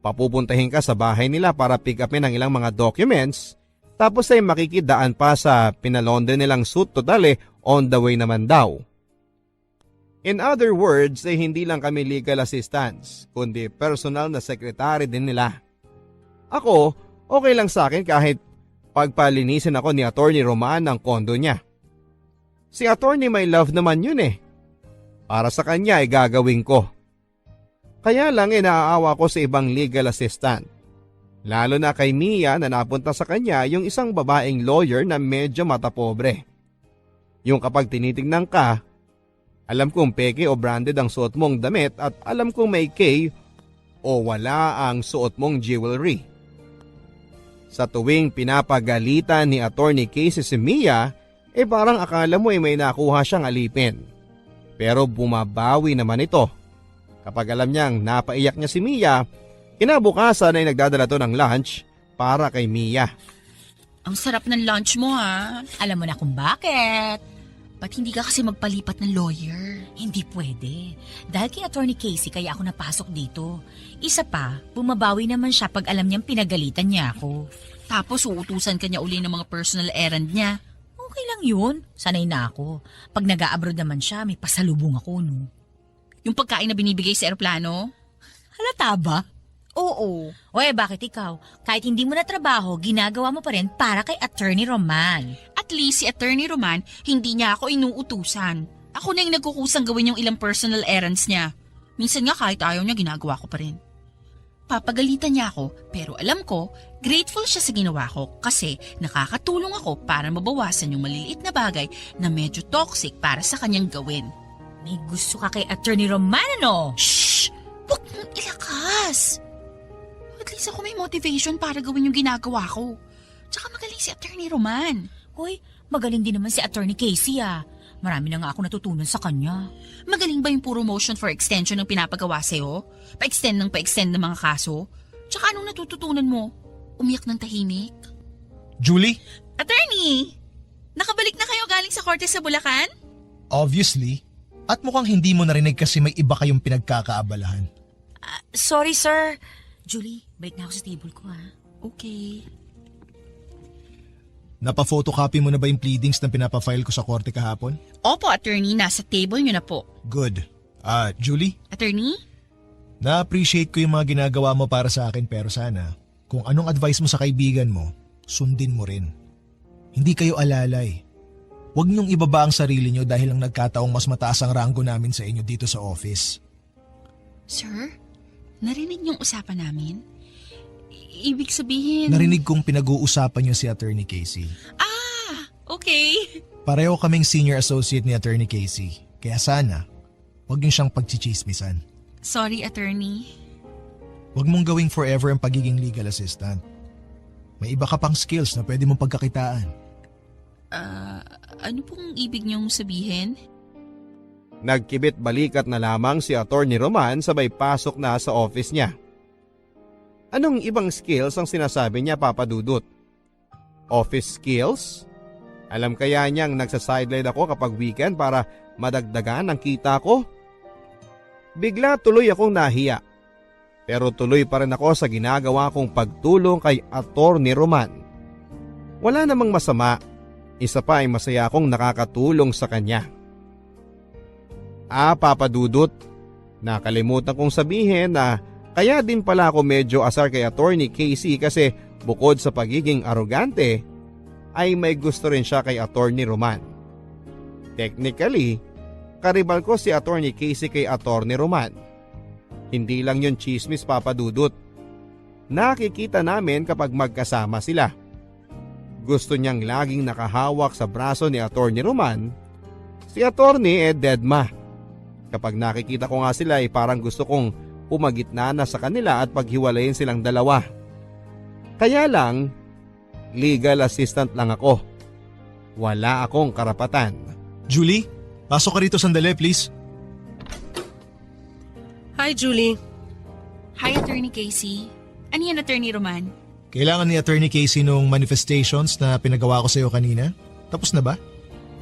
Speaker 1: papupuntahin ka sa bahay nila para pick upin ang ilang mga documents, tapos ay makikidaan pa sa pinalonde nilang suit total on the way naman daw. In other words hindi lang kami legal assistants, kundi personal na secretary din nila. Ako, okay lang sa akin kahit pagpalinisin ako ni Attorney Roman ng kondo niya. Si Attorney may love naman yun Para sa kanya ay gagawin ko. Kaya lang naaawa ko sa ibang legal assistant. Lalo na kay Mia na napunta sa kanya yung isang babaeng lawyer na medyo matapobre. Yung kapag tinitingnan ka, alam kong peke o branded ang suot mong damit at alam kong may K o wala ang suot mong jewelry. Sa tuwing pinapagalitan ni Attorney Casey si Mia, parang akala mo may nakuha siyang alipin. Pero bumabawi naman ito. Kapag alam niyang napaiyak niya si Mia, kinabukasan ay nagdadala to ng lunch para kay Mia.
Speaker 8: Ang sarap ng lunch mo
Speaker 2: Alam mo na kung bakit.
Speaker 8: Ba't hindi ka kasi magpalipat ng lawyer?
Speaker 2: Hindi pwede. Dahil kay Attorney Casey kaya ako napasok dito. Isa pa, bumabawi naman siya pag alam niyang pinagalitan niya ako.
Speaker 8: Tapos uutusan ka niya uli ng mga personal errand niya.
Speaker 2: Okay lang yun. Sanay na ako. Pag nag-a-abroad naman siya, may pasalubong ako, no?
Speaker 8: Yung pagkain na binibigay sa eroplano?
Speaker 2: Halata ba?
Speaker 8: Oo.
Speaker 2: Bakit ikaw? Kahit hindi mo na trabaho, ginagawa mo pa rin para kay Attorney Roman.
Speaker 8: At least si Attorney Roman, hindi niya ako inuutusan. Ako na yung nagkukusang gawin yung ilang personal errands niya. Minsan nga kahit ayaw niya, ginagawa ko pa rin. Papagalitan niya ako, pero alam ko, grateful siya sa ginawa ko kasi nakakatulong ako para mabawasan yung maliliit na bagay na medyo toxic para sa kanyang gawin.
Speaker 2: May gusto ka kay Attorney Roman, ano?
Speaker 8: Shhh! Huwag mong ilakas! At least ako may motivation para gawin yung ginagawa ko. Tsaka magaling si Attorney Roman.
Speaker 2: Hoy, magaling din naman si Attorney Casey Marami na nga ako natutunan sa kanya.
Speaker 8: Magaling ba yung puro motion for extension ng pinapagawa sa'yo? Pa-extend ng mga kaso? Tsaka anong natututunan mo? Umiyak ng tahimik?
Speaker 7: Julie?
Speaker 8: Attorney! Nakabalik na kayo galing sa korte sa Bulacan?
Speaker 7: Obviously. At mukhang hindi mo narinig kasi may iba kayong pinagkakaabalahan.
Speaker 2: Sorry, sir. Julie, balik na ako sa table ko,
Speaker 8: Okay.
Speaker 7: Napa-photocopy mo na ba yung pleadings na pinapafile ko sa korte kahapon?
Speaker 8: Opo, attorney. Nasa table nyo na po.
Speaker 7: Good. Julie?
Speaker 8: Attorney?
Speaker 7: Na-appreciate ko yung mga ginagawa mo para sa akin pero sana, kung anong advice mo sa kaibigan mo, sundin mo rin. Hindi kayo alalay. Huwag niyong ibaba ang sarili niyo dahil lang nagkataong mas mataas ang ranggo namin sa inyo dito sa office.
Speaker 8: Sir, narinig niyong usapan namin? ibig sabihin...
Speaker 7: Narinig kong pinag-uusapan niyo si Attorney Casey.
Speaker 8: Okay.
Speaker 7: Pareho kaming senior associate ni Attorney Casey. Kaya sana, huwag niyo siyang pagchichismisan.
Speaker 8: Sorry, attorney.
Speaker 7: Huwag mong gawing forever ang pagiging legal assistant. May iba ka pang skills na pwede mong pagkakitaan.
Speaker 8: Ano pong ibig niyong sabihin?
Speaker 1: Nagkibit balikat na lamang si Attorney Roman sabay pasok na sa office niya. Anong ibang skills ang sinasabi niya, Papa Dudut? Office skills? Alam kaya niyang nagsa-sideline ako kapag weekend para madagdagan ang kita ko? Bigla tuloy akong nahiya. Pero tuloy pa rin ako sa ginagawa kong pagtulong kay Attorney Roman. Wala namang masama. Isa pa ay masaya akong nakakatulong sa kanya. Papa Dudut, nakalimutan kong sabihin na kaya din pala ako medyo asar kay Attorney Casey kasi bukod sa pagiging arogante, ay may gusto rin siya kay Attorney Roman. Technically, karibal ko si Attorney Casey kay Attorney Roman. Hindi lang yun chismis, Papa Dudut. Nakikita namin kapag magkasama sila. Gusto niyang laging nakahawak sa braso ni Attorney Roman. Si Attorney deadma. Kapag nakikita ko nga sila ay parang gusto kong pumagitna na sa kanila at paghiwalayin silang dalawa. Kaya lang, legal assistant lang ako. Wala akong karapatan.
Speaker 7: Julie, pasok ka rito sandali please.
Speaker 9: Hi, Julie.
Speaker 8: Hi, Attorney Casey. Ano yan, Attorney Roman?
Speaker 7: Kailangan ni Attorney Casey nung manifestations na pinagawa ko sa iyo kanina. Tapos na ba?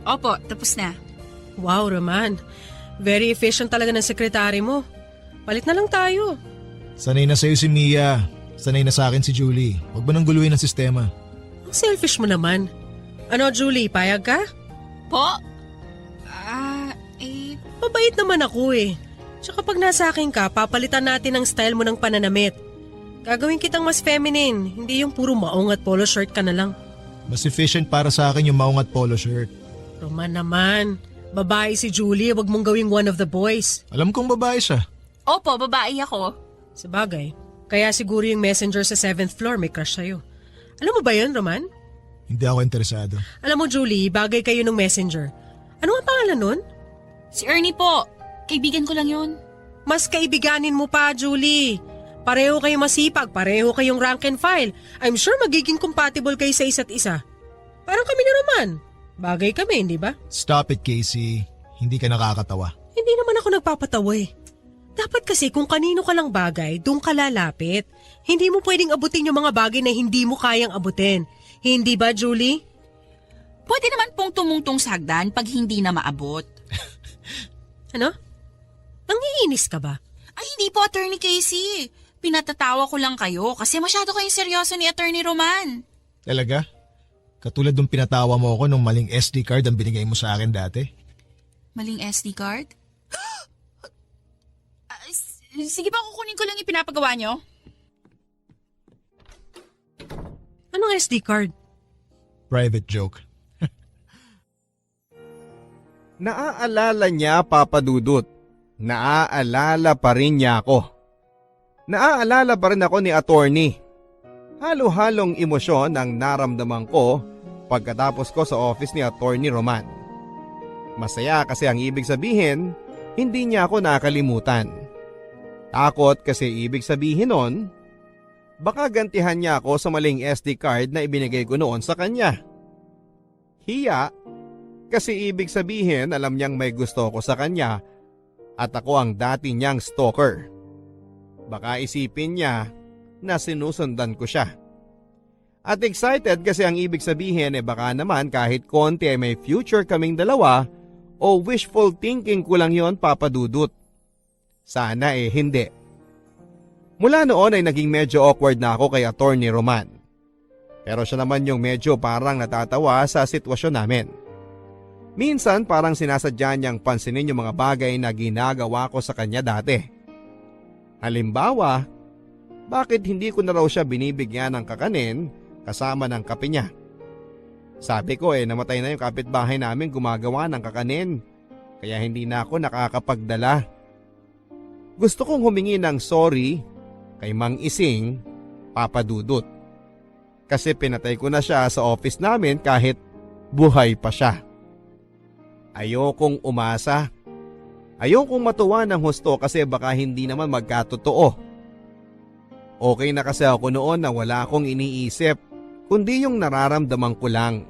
Speaker 8: Opo, tapos na.
Speaker 9: Wow, Roman. Very efficient talaga ng sekretary mo. Palit na lang tayo.
Speaker 7: Sanay na sa'yo si Mia. Sanay na sa akin si Julie. Huwag mo nang guluhin ang sistema.
Speaker 9: Ang selfish mo naman. Ano, Julie, payag ka?
Speaker 8: Po?
Speaker 9: Mabait naman ako eh. Tsaka pag nasa akin ka, papalitan natin ang style mo ng pananamit. Gagawin kitang mas feminine, hindi yung puro maong at polo shirt ka na lang.
Speaker 7: Mas efficient para sa akin yung maong at polo shirt.
Speaker 9: Roman naman, babae si Julie, wag mong gawing one of the boys.
Speaker 7: Alam kong babae siya.
Speaker 8: Opo, babae ako.
Speaker 9: Sabagay, kaya siguro yung messenger sa 7th floor may crush sa'yo. Alam mo ba yun, Roman?
Speaker 7: Hindi ako interesado.
Speaker 9: Alam mo, Julie, bagay kayo ng messenger. Ano ang pangalan nun?
Speaker 8: Si Ernie po. Kaibigan ko lang yun.
Speaker 9: Mas kaibiganin mo pa, Julie. Pareho kayong masipag, pareho kayong rank and file. I'm sure magiging compatible kayo sa isa't isa. Parang kami ni Roman. Bagay kami, hindi ba?
Speaker 7: Stop it, Casey. Hindi ka nakakatawa.
Speaker 9: Hindi naman ako nagpapatawa eh. Dapat kasi kung kanino ka lang bagay, doon ka lalapit. Hindi mo pwedeng abutin yung mga bagay na hindi mo kayang abutin. Hindi ba, Julie?
Speaker 8: Pwede naman pong tumungtong sa hagdan pag hindi na maabot.
Speaker 9: Ano? Nangiinis ka ba?
Speaker 8: Ay, hindi po, Attorney Casey. Pinatatawa ko lang kayo kasi masyado kayong seryoso ni Attorney Roman.
Speaker 7: Talaga? Katulad nung pinatawa mo ako nung maling SD card ang binigay mo sa akin dati?
Speaker 8: Maling SD card? Sige ba, kukunin ko lang yung pinapagawa nyo?
Speaker 9: Anong SD card?
Speaker 7: Private joke.
Speaker 1: Naaalala niya, Papa Dudut. Naaalala pa rin niya ako. Naaalala pa rin ako ni Attorney. Halo-halong emosyon ang naramdaman ko pagkatapos ko sa office ni Attorney Roman. Masaya kasi ang ibig sabihin, hindi niya ako nakalimutan. Takot kasi ibig sabihin nun, baka gantihan niya ako sa maling SD card na ibinigay ko noon sa kanya. Hiya, kasi ibig sabihin alam niyang may gusto ko sa kanya at ako ang dati niyang stalker. Baka isipin niya na sinusundan ko siya. At excited kasi ang ibig sabihin baka naman kahit konti ay may future kaming dalawa o wishful thinking ko lang yon, Papa Dudut. Sana hindi. Mula noon ay naging medyo awkward na ako kay Attorney Roman. Pero siya naman yung medyo parang natatawa sa sitwasyon namin. Minsan parang sinasadya niyang pansinin yung mga bagay na ginagawa ko sa kanya dati. Halimbawa, bakit hindi ko na raw siya binibigyan ng kakanin kasama ng kape niya? Sabi ko namatay na yung kapitbahay namin gumagawa ng kakanin, kaya hindi na ako nakakapagdala. Gusto kong humingi ng sorry kay Mang Ising Papa Dudut. Kasi pinatay ko na siya sa office namin kahit buhay pa siya. Ayokong umasa. Ayokong matuwa ng husto kasi baka hindi naman magkatotoo. Okay na kasi ako noon na wala akong iniisip, kundi yung nararamdaman ko lang.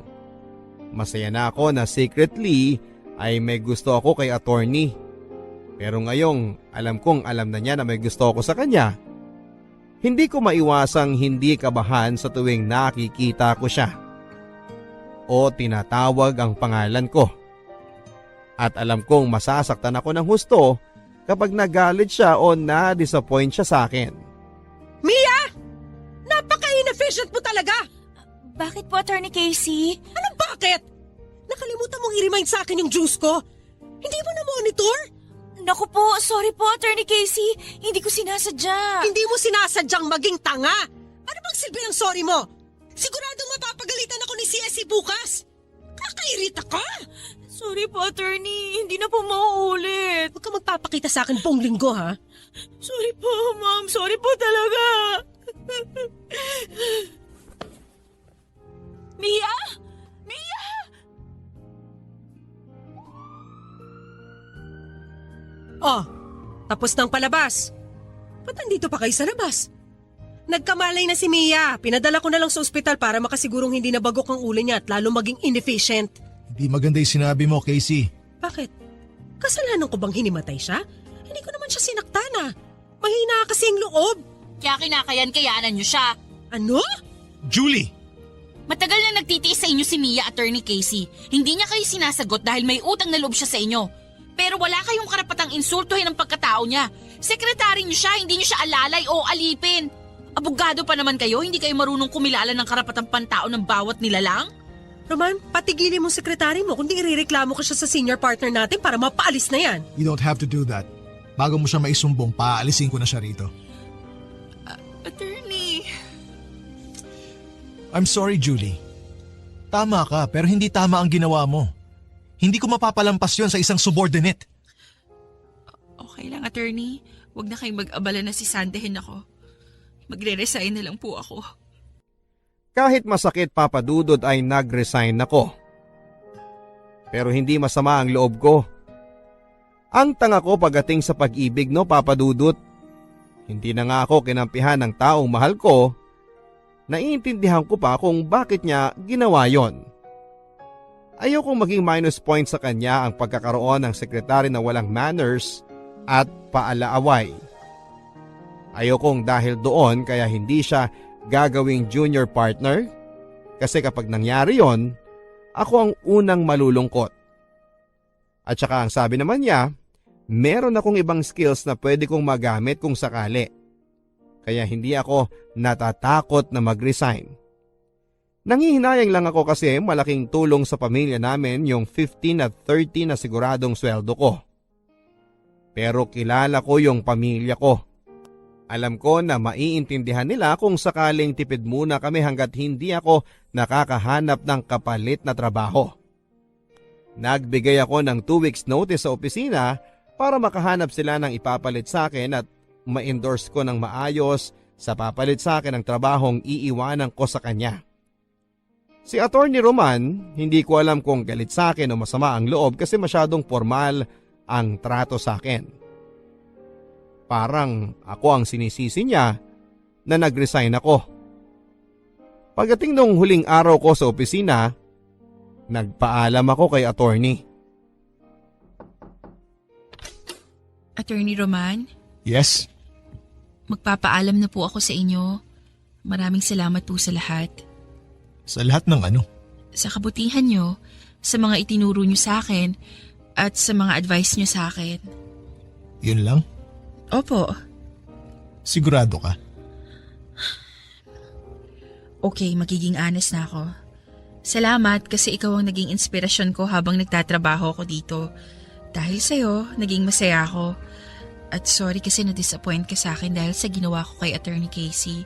Speaker 1: Masaya na ako na secretly ay may gusto ako kay attorney. Pero ngayong alam kong alam na niya na may gusto ako sa kanya, hindi ko maiwasang hindi kabahan sa tuwing nakikita ko siya o tinatawag ang pangalan ko. At alam kong masasaktan ako ng husto kapag nagalit siya o na-disappoint siya sa akin.
Speaker 9: Mia! Napaka-inefficient mo talaga!
Speaker 2: Bakit po, Attorney Casey?
Speaker 9: Anong bakit? Nakalimutan mong i-remind sa akin yung juice ko. Hindi mo na-monitor?
Speaker 2: Naku po, sorry po, Attorney Casey. Hindi ko sinasadya.
Speaker 9: Hindi mo sinasadyang maging tanga. Ano bang silbi ng sorry mo? Siguradong mapapagalitan ako ni CSC bukas. Kakairita ka!
Speaker 2: Sorry po, Attorney. Hindi na po mauulit.
Speaker 9: Huwag ka magpapakita sa akin buong linggo, ha?
Speaker 2: Sorry po, Ma'am. Sorry po talaga. Mia? Mia?
Speaker 9: Oh, tapos ng palabas. Ba't nandito pa kayo sa labas? Nagkamalay na si Mia. Pinadala ko na lang sa ospital para makasigurong hindi nabagok ang ulo niya at lalo maging inefficient.
Speaker 7: Hindi maganda yung sinabi mo, Casey.
Speaker 9: Bakit? Kasalanan ko bang hinimatay siya? Hindi ko naman siya sinaktan. Mahina kasi ang loob.
Speaker 8: Kaya kinakayan-kayanan niyo siya.
Speaker 9: Ano?
Speaker 7: Julie!
Speaker 8: Matagal na nagtitiis sa inyo si Mia, Attorney Casey. Hindi niya kayo sinasagot dahil may utang na loob siya sa inyo. Pero wala kayong karapatang insultuhin ang pagkatao niya. Sekretary niyo siya, hindi niyo siya alalay o alipin. Abogado pa naman kayo, hindi kayo marunong kumilala ng karapatang pantao ng bawat nilalang?
Speaker 9: Roman, patigilin mo sekretary mo kundi irereklamo ko siya sa senior partner natin para mapaalis na yan.
Speaker 7: You don't have to do that. Bago mo siya maisumbong, paalisin ko na siya rito.
Speaker 8: Attorney.
Speaker 7: I'm sorry, Julie. Tama ka, pero hindi tama ang ginawa mo. Hindi ko mapapalampas yon sa isang subordinate.
Speaker 8: Okay lang, Attorney. Huwag na kayong mag-abala na sisandehin ako. Magre-resign na lang po ako.
Speaker 1: Kahit masakit, Papa Dudut, ay nag-resign ako. Pero hindi masama ang loob ko. Ang tanga ko pagdating sa pag-ibig, no, Papa Dudut. Hindi na nga ako kinampihan ng taong mahal ko. Naiintindihan ko pa kung bakit niya ginawa yon. Ayokong maging minus point sa kanya ang pagkakaroon ng sekretary na walang manners at paalaaway. Ayokong dahil doon kaya hindi siya gagawing junior partner kasi kapag nangyari yon, ako ang unang malulungkot. At saka ang sabi naman niya, meron akong ibang skills na pwede kong magamit kung sakali. Kaya hindi ako natatakot na mag-resign. Nangihinayang lang ako kasi malaking tulong sa pamilya namin yung 15 at 30 na siguradong sweldo ko. Pero kilala ko yung pamilya ko. Alam ko na maiintindihan nila kung sakaling tipid muna kami hanggat hindi ako nakakahanap ng kapalit na trabaho. Nagbigay ako ng 2 weeks notice sa opisina para makahanap sila ng ipapalit sa akin at ma-endorse ko ng maayos sa papalit sa akin ng trabahong iiwanan ko sa kanya. Si Attorney Roman, hindi ko alam kung galit sa akin o masama ang loob kasi masyadong formal ang trato sa akin. Parang ako ang sinisisi niya na nag-resign ako. Pagdating nung huling araw ko sa opisina, nagpaalam ako kay Attorney.
Speaker 8: Attorney Roman,
Speaker 7: Yes?
Speaker 8: magpapaalam na po ako sa inyo. Maraming salamat po sa lahat.
Speaker 7: Sa lahat ng ano?
Speaker 8: Sa kabutihan nyo, sa mga itinuro nyo sa akin, at sa mga advice nyo sa akin.
Speaker 7: Yun lang?
Speaker 8: Opo.
Speaker 7: Sigurado ka?
Speaker 8: Okay, magiging honest na ako. Salamat kasi ikaw ang naging inspirasyon ko habang nagtatrabaho ako dito. Dahil sa'yo, naging masaya ako. At sorry kasi na-disappoint ka sa akin dahil sa ginawa ko kay Attorney Casey.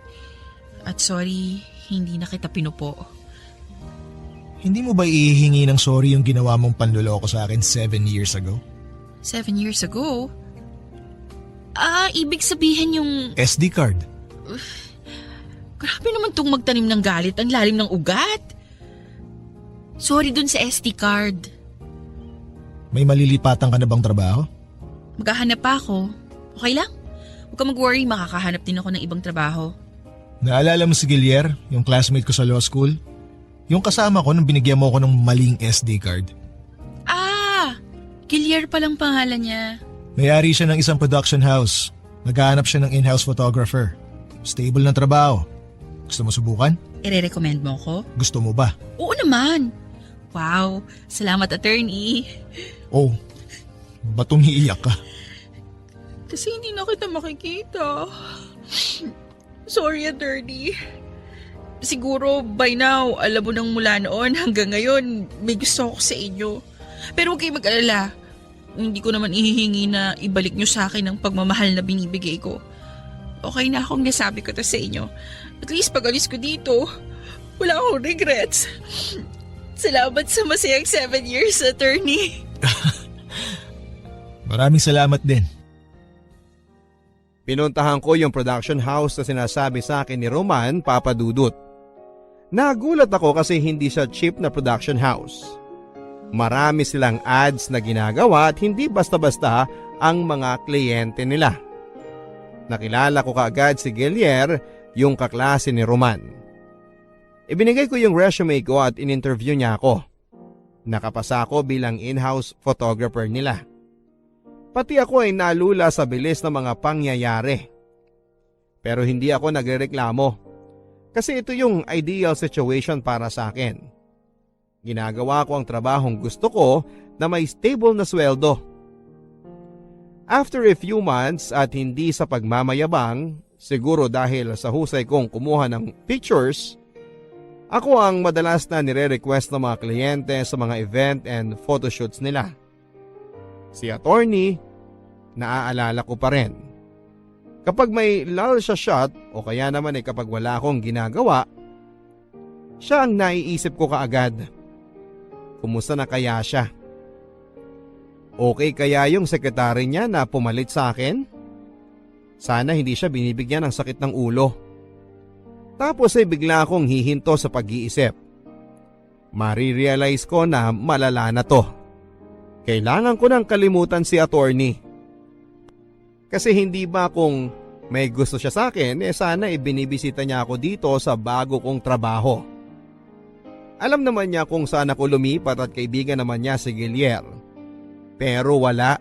Speaker 8: At sorry, hindi na kita pinupo.
Speaker 7: Hindi mo ba ihihingi ng sorry yung ginawa mong panluloko sa akin 7 years ago?
Speaker 8: 7 years ago? Ibig sabihin yung...
Speaker 7: SD card.
Speaker 8: Grabe naman tong magtanim ng galit. Ang lalim ng ugat. Sorry dun sa SD card.
Speaker 7: May malilipatan ka na bang trabaho?
Speaker 8: Maghahanap pa ako. Okay lang? Huwag ka mag-worry, makakahanap din ako ng ibang trabaho.
Speaker 7: Naalala mo si Gilier, yung classmate ko sa law school? Yung kasama ko nung binigyan mo ko ng maling SD card.
Speaker 8: Ah! Gilier palang pangalan niya.
Speaker 7: May-ari siya ng isang production house. Naghahanap siya ng in-house photographer. Stable na trabaho. Gusto mo subukan?
Speaker 8: Ire-recommend mo ko?
Speaker 7: Gusto mo ba?
Speaker 8: Oo naman. Wow, salamat attorney.
Speaker 7: Oh, ba't umiiyak ka?
Speaker 8: Kasi hindi na kita makikita. Sorry attorney. Siguro by now, alam mo nang mula noon hanggang ngayon, may gusto ako sa inyo. Pero huwag kayong mag-alala. Hindi ko naman ihihingi na ibalik nyo sa akin ang pagmamahal na binibigay ko. Okay na akong nasabi ko to sa inyo. At least pag alis ko dito, wala akong regrets. Salamat sa masayang 7 years, attorney.
Speaker 7: Maraming salamat din.
Speaker 1: Pinuntahan ko yung production house na sinasabi sa akin ni Roman, Papa Dudut. Nagulat ako kasi hindi siya cheap na production house. Marami silang ads na ginagawa at hindi basta-basta ang mga kliyente nila. Nakilala ko kaagad si Gilier, yung kaklase ni Roman. Ibinigay ko yung resume ko at in-interview niya ako. Nakapasa ako bilang in-house photographer nila. Pati ako ay nalula sa bilis ng mga pangyayari. Pero hindi ako nagrereklamo. Kasi ito yung ideal situation para sa akin. Ginagawa ko ang trabahong gusto ko na may stable na sweldo. After a few months at hindi sa pagmamayabang, siguro dahil sa husay kong kumuha ng pictures, ako ang madalas na nire-request ng mga kliyente sa mga event and photoshoots nila. Si attorney, naaalala ko pa rin. Kapag may lull sa shot o kaya naman ay kapag wala akong ginagawa, siya ang naiisip ko kaagad. Kumusta na kaya siya? Okay kaya yung sekretary niya na pumalit sa akin? Sana hindi siya binibigyan ng sakit ng ulo. Tapos ay bigla akong hihinto sa pag-iisip. Marirealize ko na malala na to. Kailangan ko nang kalimutan si attorney. Kasi hindi ba kung may gusto siya sa akin, sana ibinibisita niya ako dito sa bago kong trabaho. Alam naman niya kung saan ako lumipat at kaibigan naman niya si Gilier. Pero wala.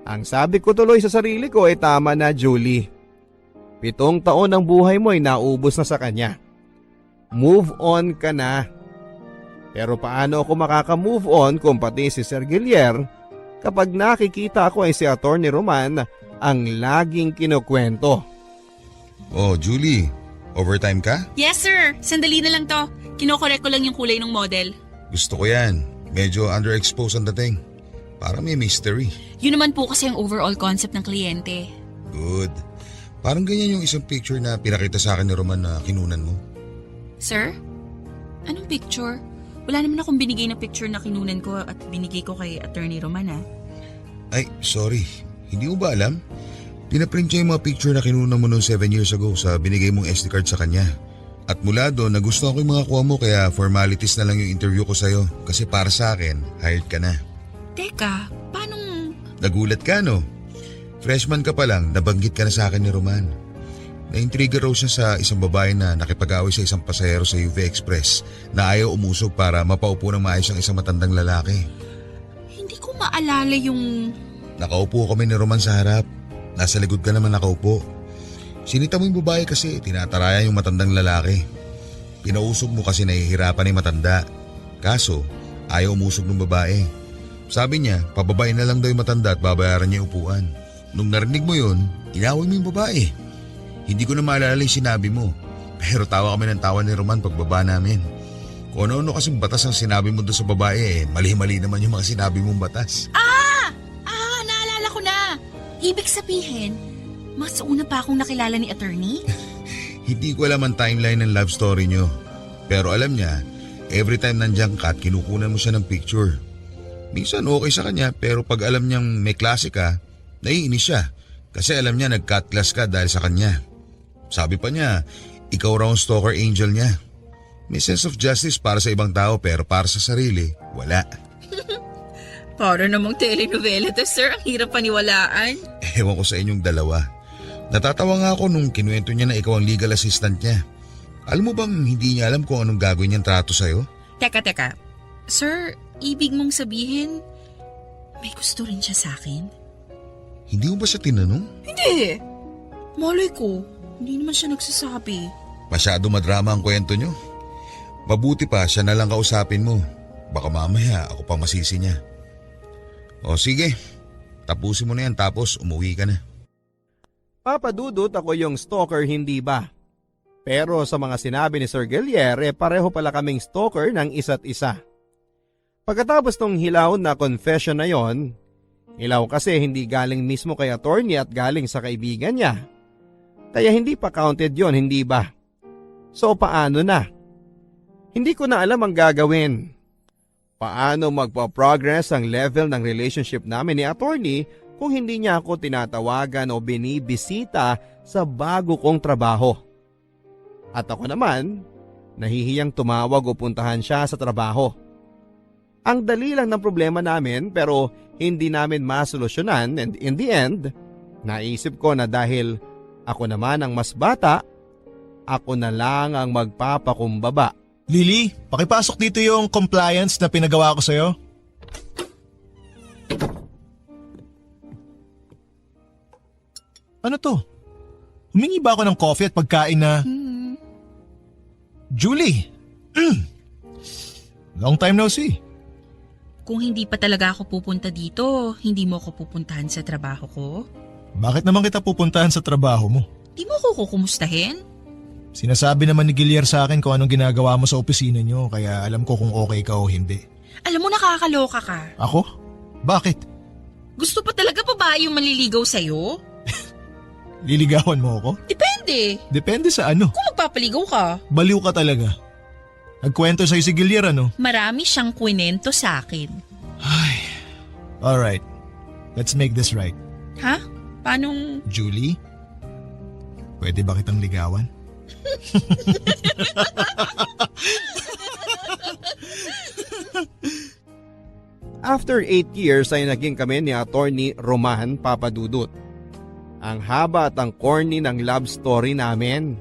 Speaker 1: Ang sabi ko tuloy sa sarili ko ay tama na, Julie. 7 taon ng buhay mo ay naubos na sa kanya. Move on ka na. Pero paano ako makaka-move on kung pati si Sir Gilier kapag nakikita ko ay si Attorney Roman ang laging kinukwento?
Speaker 3: Oh, Julie, overtime ka?
Speaker 8: Yes sir, sandali na lang to. Kinokorek ko lang yung kulay ng model.
Speaker 3: Gusto ko yan. Medyo underexposed ang dating. Para may mystery.
Speaker 8: Yun naman po kasi ang overall concept ng kliyente.
Speaker 3: Good. Parang ganyan yung isang picture na pinakita sa akin ni Roman na kinunan mo.
Speaker 8: Sir? Anong picture? Wala naman akong binigay na picture na kinunan ko at binigay ko kay Attorney Roman
Speaker 3: Ay, sorry. Hindi mo ba alam? Pinaprint niya yung mga picture na kinunan mo noong 7 years ago sa binigay mong SD card sa kanya. At mula doon, nagustuhan ko yung mga kuha mo kaya formalities na lang yung interview ko sa'yo. Kasi para sa akin, hired ka na.
Speaker 8: Teka, paano?
Speaker 3: Nagulat ka, no? Freshman ka pa lang, nabanggit ka na sa akin ni Roman. Naintriga raw siya sa isang babae na nakipag-away sa isang pasahero sa UV Express na ayaw umusog para mapaupo ng maayos ang isang matandang lalaki.
Speaker 8: Hindi ko maalala yung...
Speaker 3: Nakaupo kami ni Roman sa harap. Nasa likod ka naman nakaupo. Sinita mo yung babae kasi tinatarayan yung matandang lalaki. Pinausog mo kasi nahihirapan yung matanda. Kaso, ayaw umusog ng babae. Sabi niya, pababain na lang daw yung matanda at babayaran niya yung upuan. Nung narinig mo yun, inaway mo yung babae. Hindi ko na maalala yung sinabi mo. Pero tawa kami ng tawa ni Roman pagbaba namin. Kung ano-ano kasing batas ang sinabi mo doon sa babae, mali-mali naman yung mga sinabi mong batas.
Speaker 8: Naalala ko na! Ibig sabihin, mas una pa akong nakilala ni Attorney?
Speaker 3: Hindi ko alam ang timeline ng love story nyo. Pero alam niya, every time nandiyan ka at kinukunan mo siya ng picture. Minsan okay sa kanya pero pag alam niyang may klase ka, naiinis siya. Kasi alam niya nag-cut class ka dahil sa kanya. Sabi pa niya, Ikaw raw ang stalker angel niya. May sense of justice para sa ibang tao pero para sa sarili, wala.
Speaker 8: Para namang telenovela to, sir. Ang hirap paniwalaan.
Speaker 3: Ewan ko sa inyong dalawa. Natatawa nga ako nung kinuwento niya na ikaw ang legal assistant niya. Alam mo bang hindi niya alam kung anong gagawin niyang trato sa'yo?
Speaker 8: Teka. Sir, ibig mong sabihin, may gusto rin siya sa akin?
Speaker 3: Hindi mo ba siya tinanong?
Speaker 8: Hindi. Malay ko, hindi naman siya nagsasabi.
Speaker 3: Masyado madrama ang kwento niyo. Mabuti pa siya na lang kausapin mo. Baka mamaya ako pang masisi niya. O sige, tapusin mo na yan tapos umuwi ka na.
Speaker 1: Papa Dudut, ako yung stalker, hindi ba? Pero sa mga sinabi ni Sir Guilliere, pareho pala kaming stalker ng isa't isa. Pagkatapos ng hilaw na confession na yon, hilaw kasi hindi galing mismo kay attorney at galing sa kaibigan niya. Kaya hindi pa counted yon, hindi ba? So paano na? Hindi ko na alam ang gagawin. Paano magpa-progress ang level ng relationship namin ni attorney kung hindi niya ako tinatawagan o binibisita sa bago kong trabaho? At ako naman, nahihiyang tumawag o puntahan siya sa trabaho. Ang dali lang ng problema namin pero hindi namin masolusyonan, and in the end, naisip ko na dahil ako naman ang mas bata, ako na lang ang magpapakumbaba.
Speaker 7: Lily, pakipasok dito yung compliance na pinagawa ko sa'yo. Ano to? Humingi ba ako ng coffee at pagkain na... Julie! Long time no see.
Speaker 8: Kung hindi pa talaga ako pupunta dito, hindi mo ako pupuntahan sa trabaho ko?
Speaker 7: Bakit naman kita pupuntahan sa trabaho mo?
Speaker 8: Di mo ako kukumustahin?
Speaker 7: Sinasabi naman ni Guillier sa akin kung anong ginagawa mo sa opisina niyo kaya alam ko kung okay ka o hindi.
Speaker 8: Alam mo, nakakaloka ka.
Speaker 7: Ako? Bakit?
Speaker 8: Gusto pa talaga babae yung manliligaw sa'yo?
Speaker 7: Liligawan mo ako?
Speaker 8: Depende.
Speaker 7: Depende sa ano.
Speaker 8: Kung magpapaligaw ka.
Speaker 7: Baliw ka talaga. Nagkwento sa'yo si Guillier ano?
Speaker 8: Marami siyang kwento sa akin.
Speaker 7: Alright. Let's make this right.
Speaker 8: Ha? Paanong...
Speaker 7: Julie? Pwede ba kitang ligawan?
Speaker 1: After 8 years ay naging kami ni attorney Roman Papadudut. Ang haba at ang corny ng love story namin.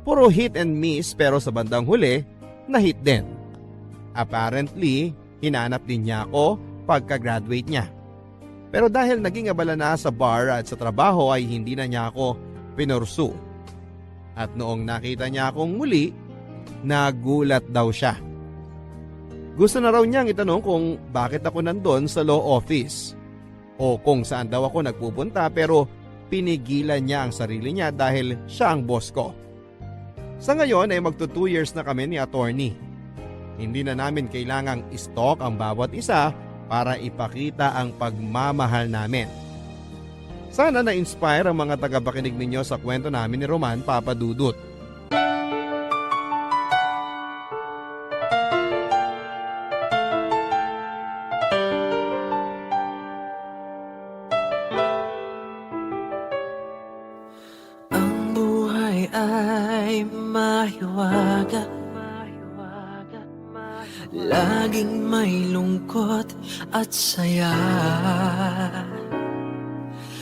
Speaker 1: Puro hit and miss pero sa bandang huli, na-hit din. Apparently, hinanap din niya ako pagka-graduate niya. Pero dahil naging abala na sa bar at sa trabaho ay hindi na niya ako pinursu. At noong nakita niya akong muli, nagulat daw siya. Gusto na raw niyang itanong kung bakit ako nandun sa law office o kung saan daw ako nagpupunta pero pinigilan niya ang sarili niya dahil siya ang boss ko. Sa ngayon ay magto 2 years na kami ni attorney. Hindi na namin kailangang i-stalk ang bawat isa para ipakita ang pagmamahal namin. Sana na-inspire ang mga tagapakinig ninyo sa kwento namin ni Roman Papadudut.
Speaker 10: Ang buhay ay mahiwaga, laging may lungkot at saya.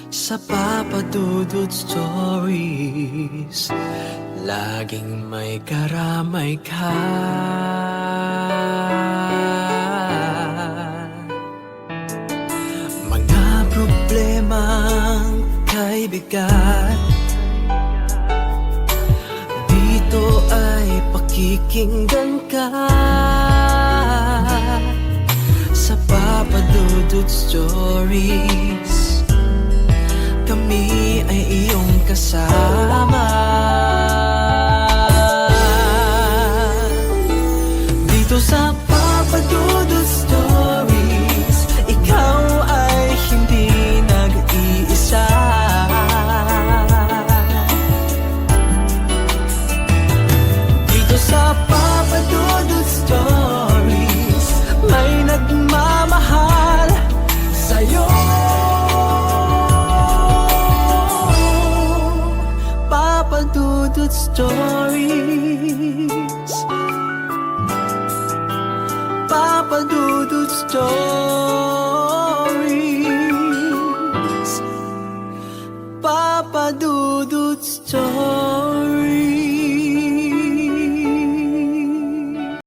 Speaker 10: Sa Papadudut Stories, laging may karamay ka. Mga problemang kaibigan, dito ay pakikinggan ka. Sa Papadudut Stories, kami ay iyong kasama. Dito sa Papadudut Stories, ikaw ay hindi nag-iisa. Dito sa Papadudut Stories, may nagmamahal sa'yo. Papadudut Dudut Stories. Papa Dudut Stories. Papa Dudut Stories.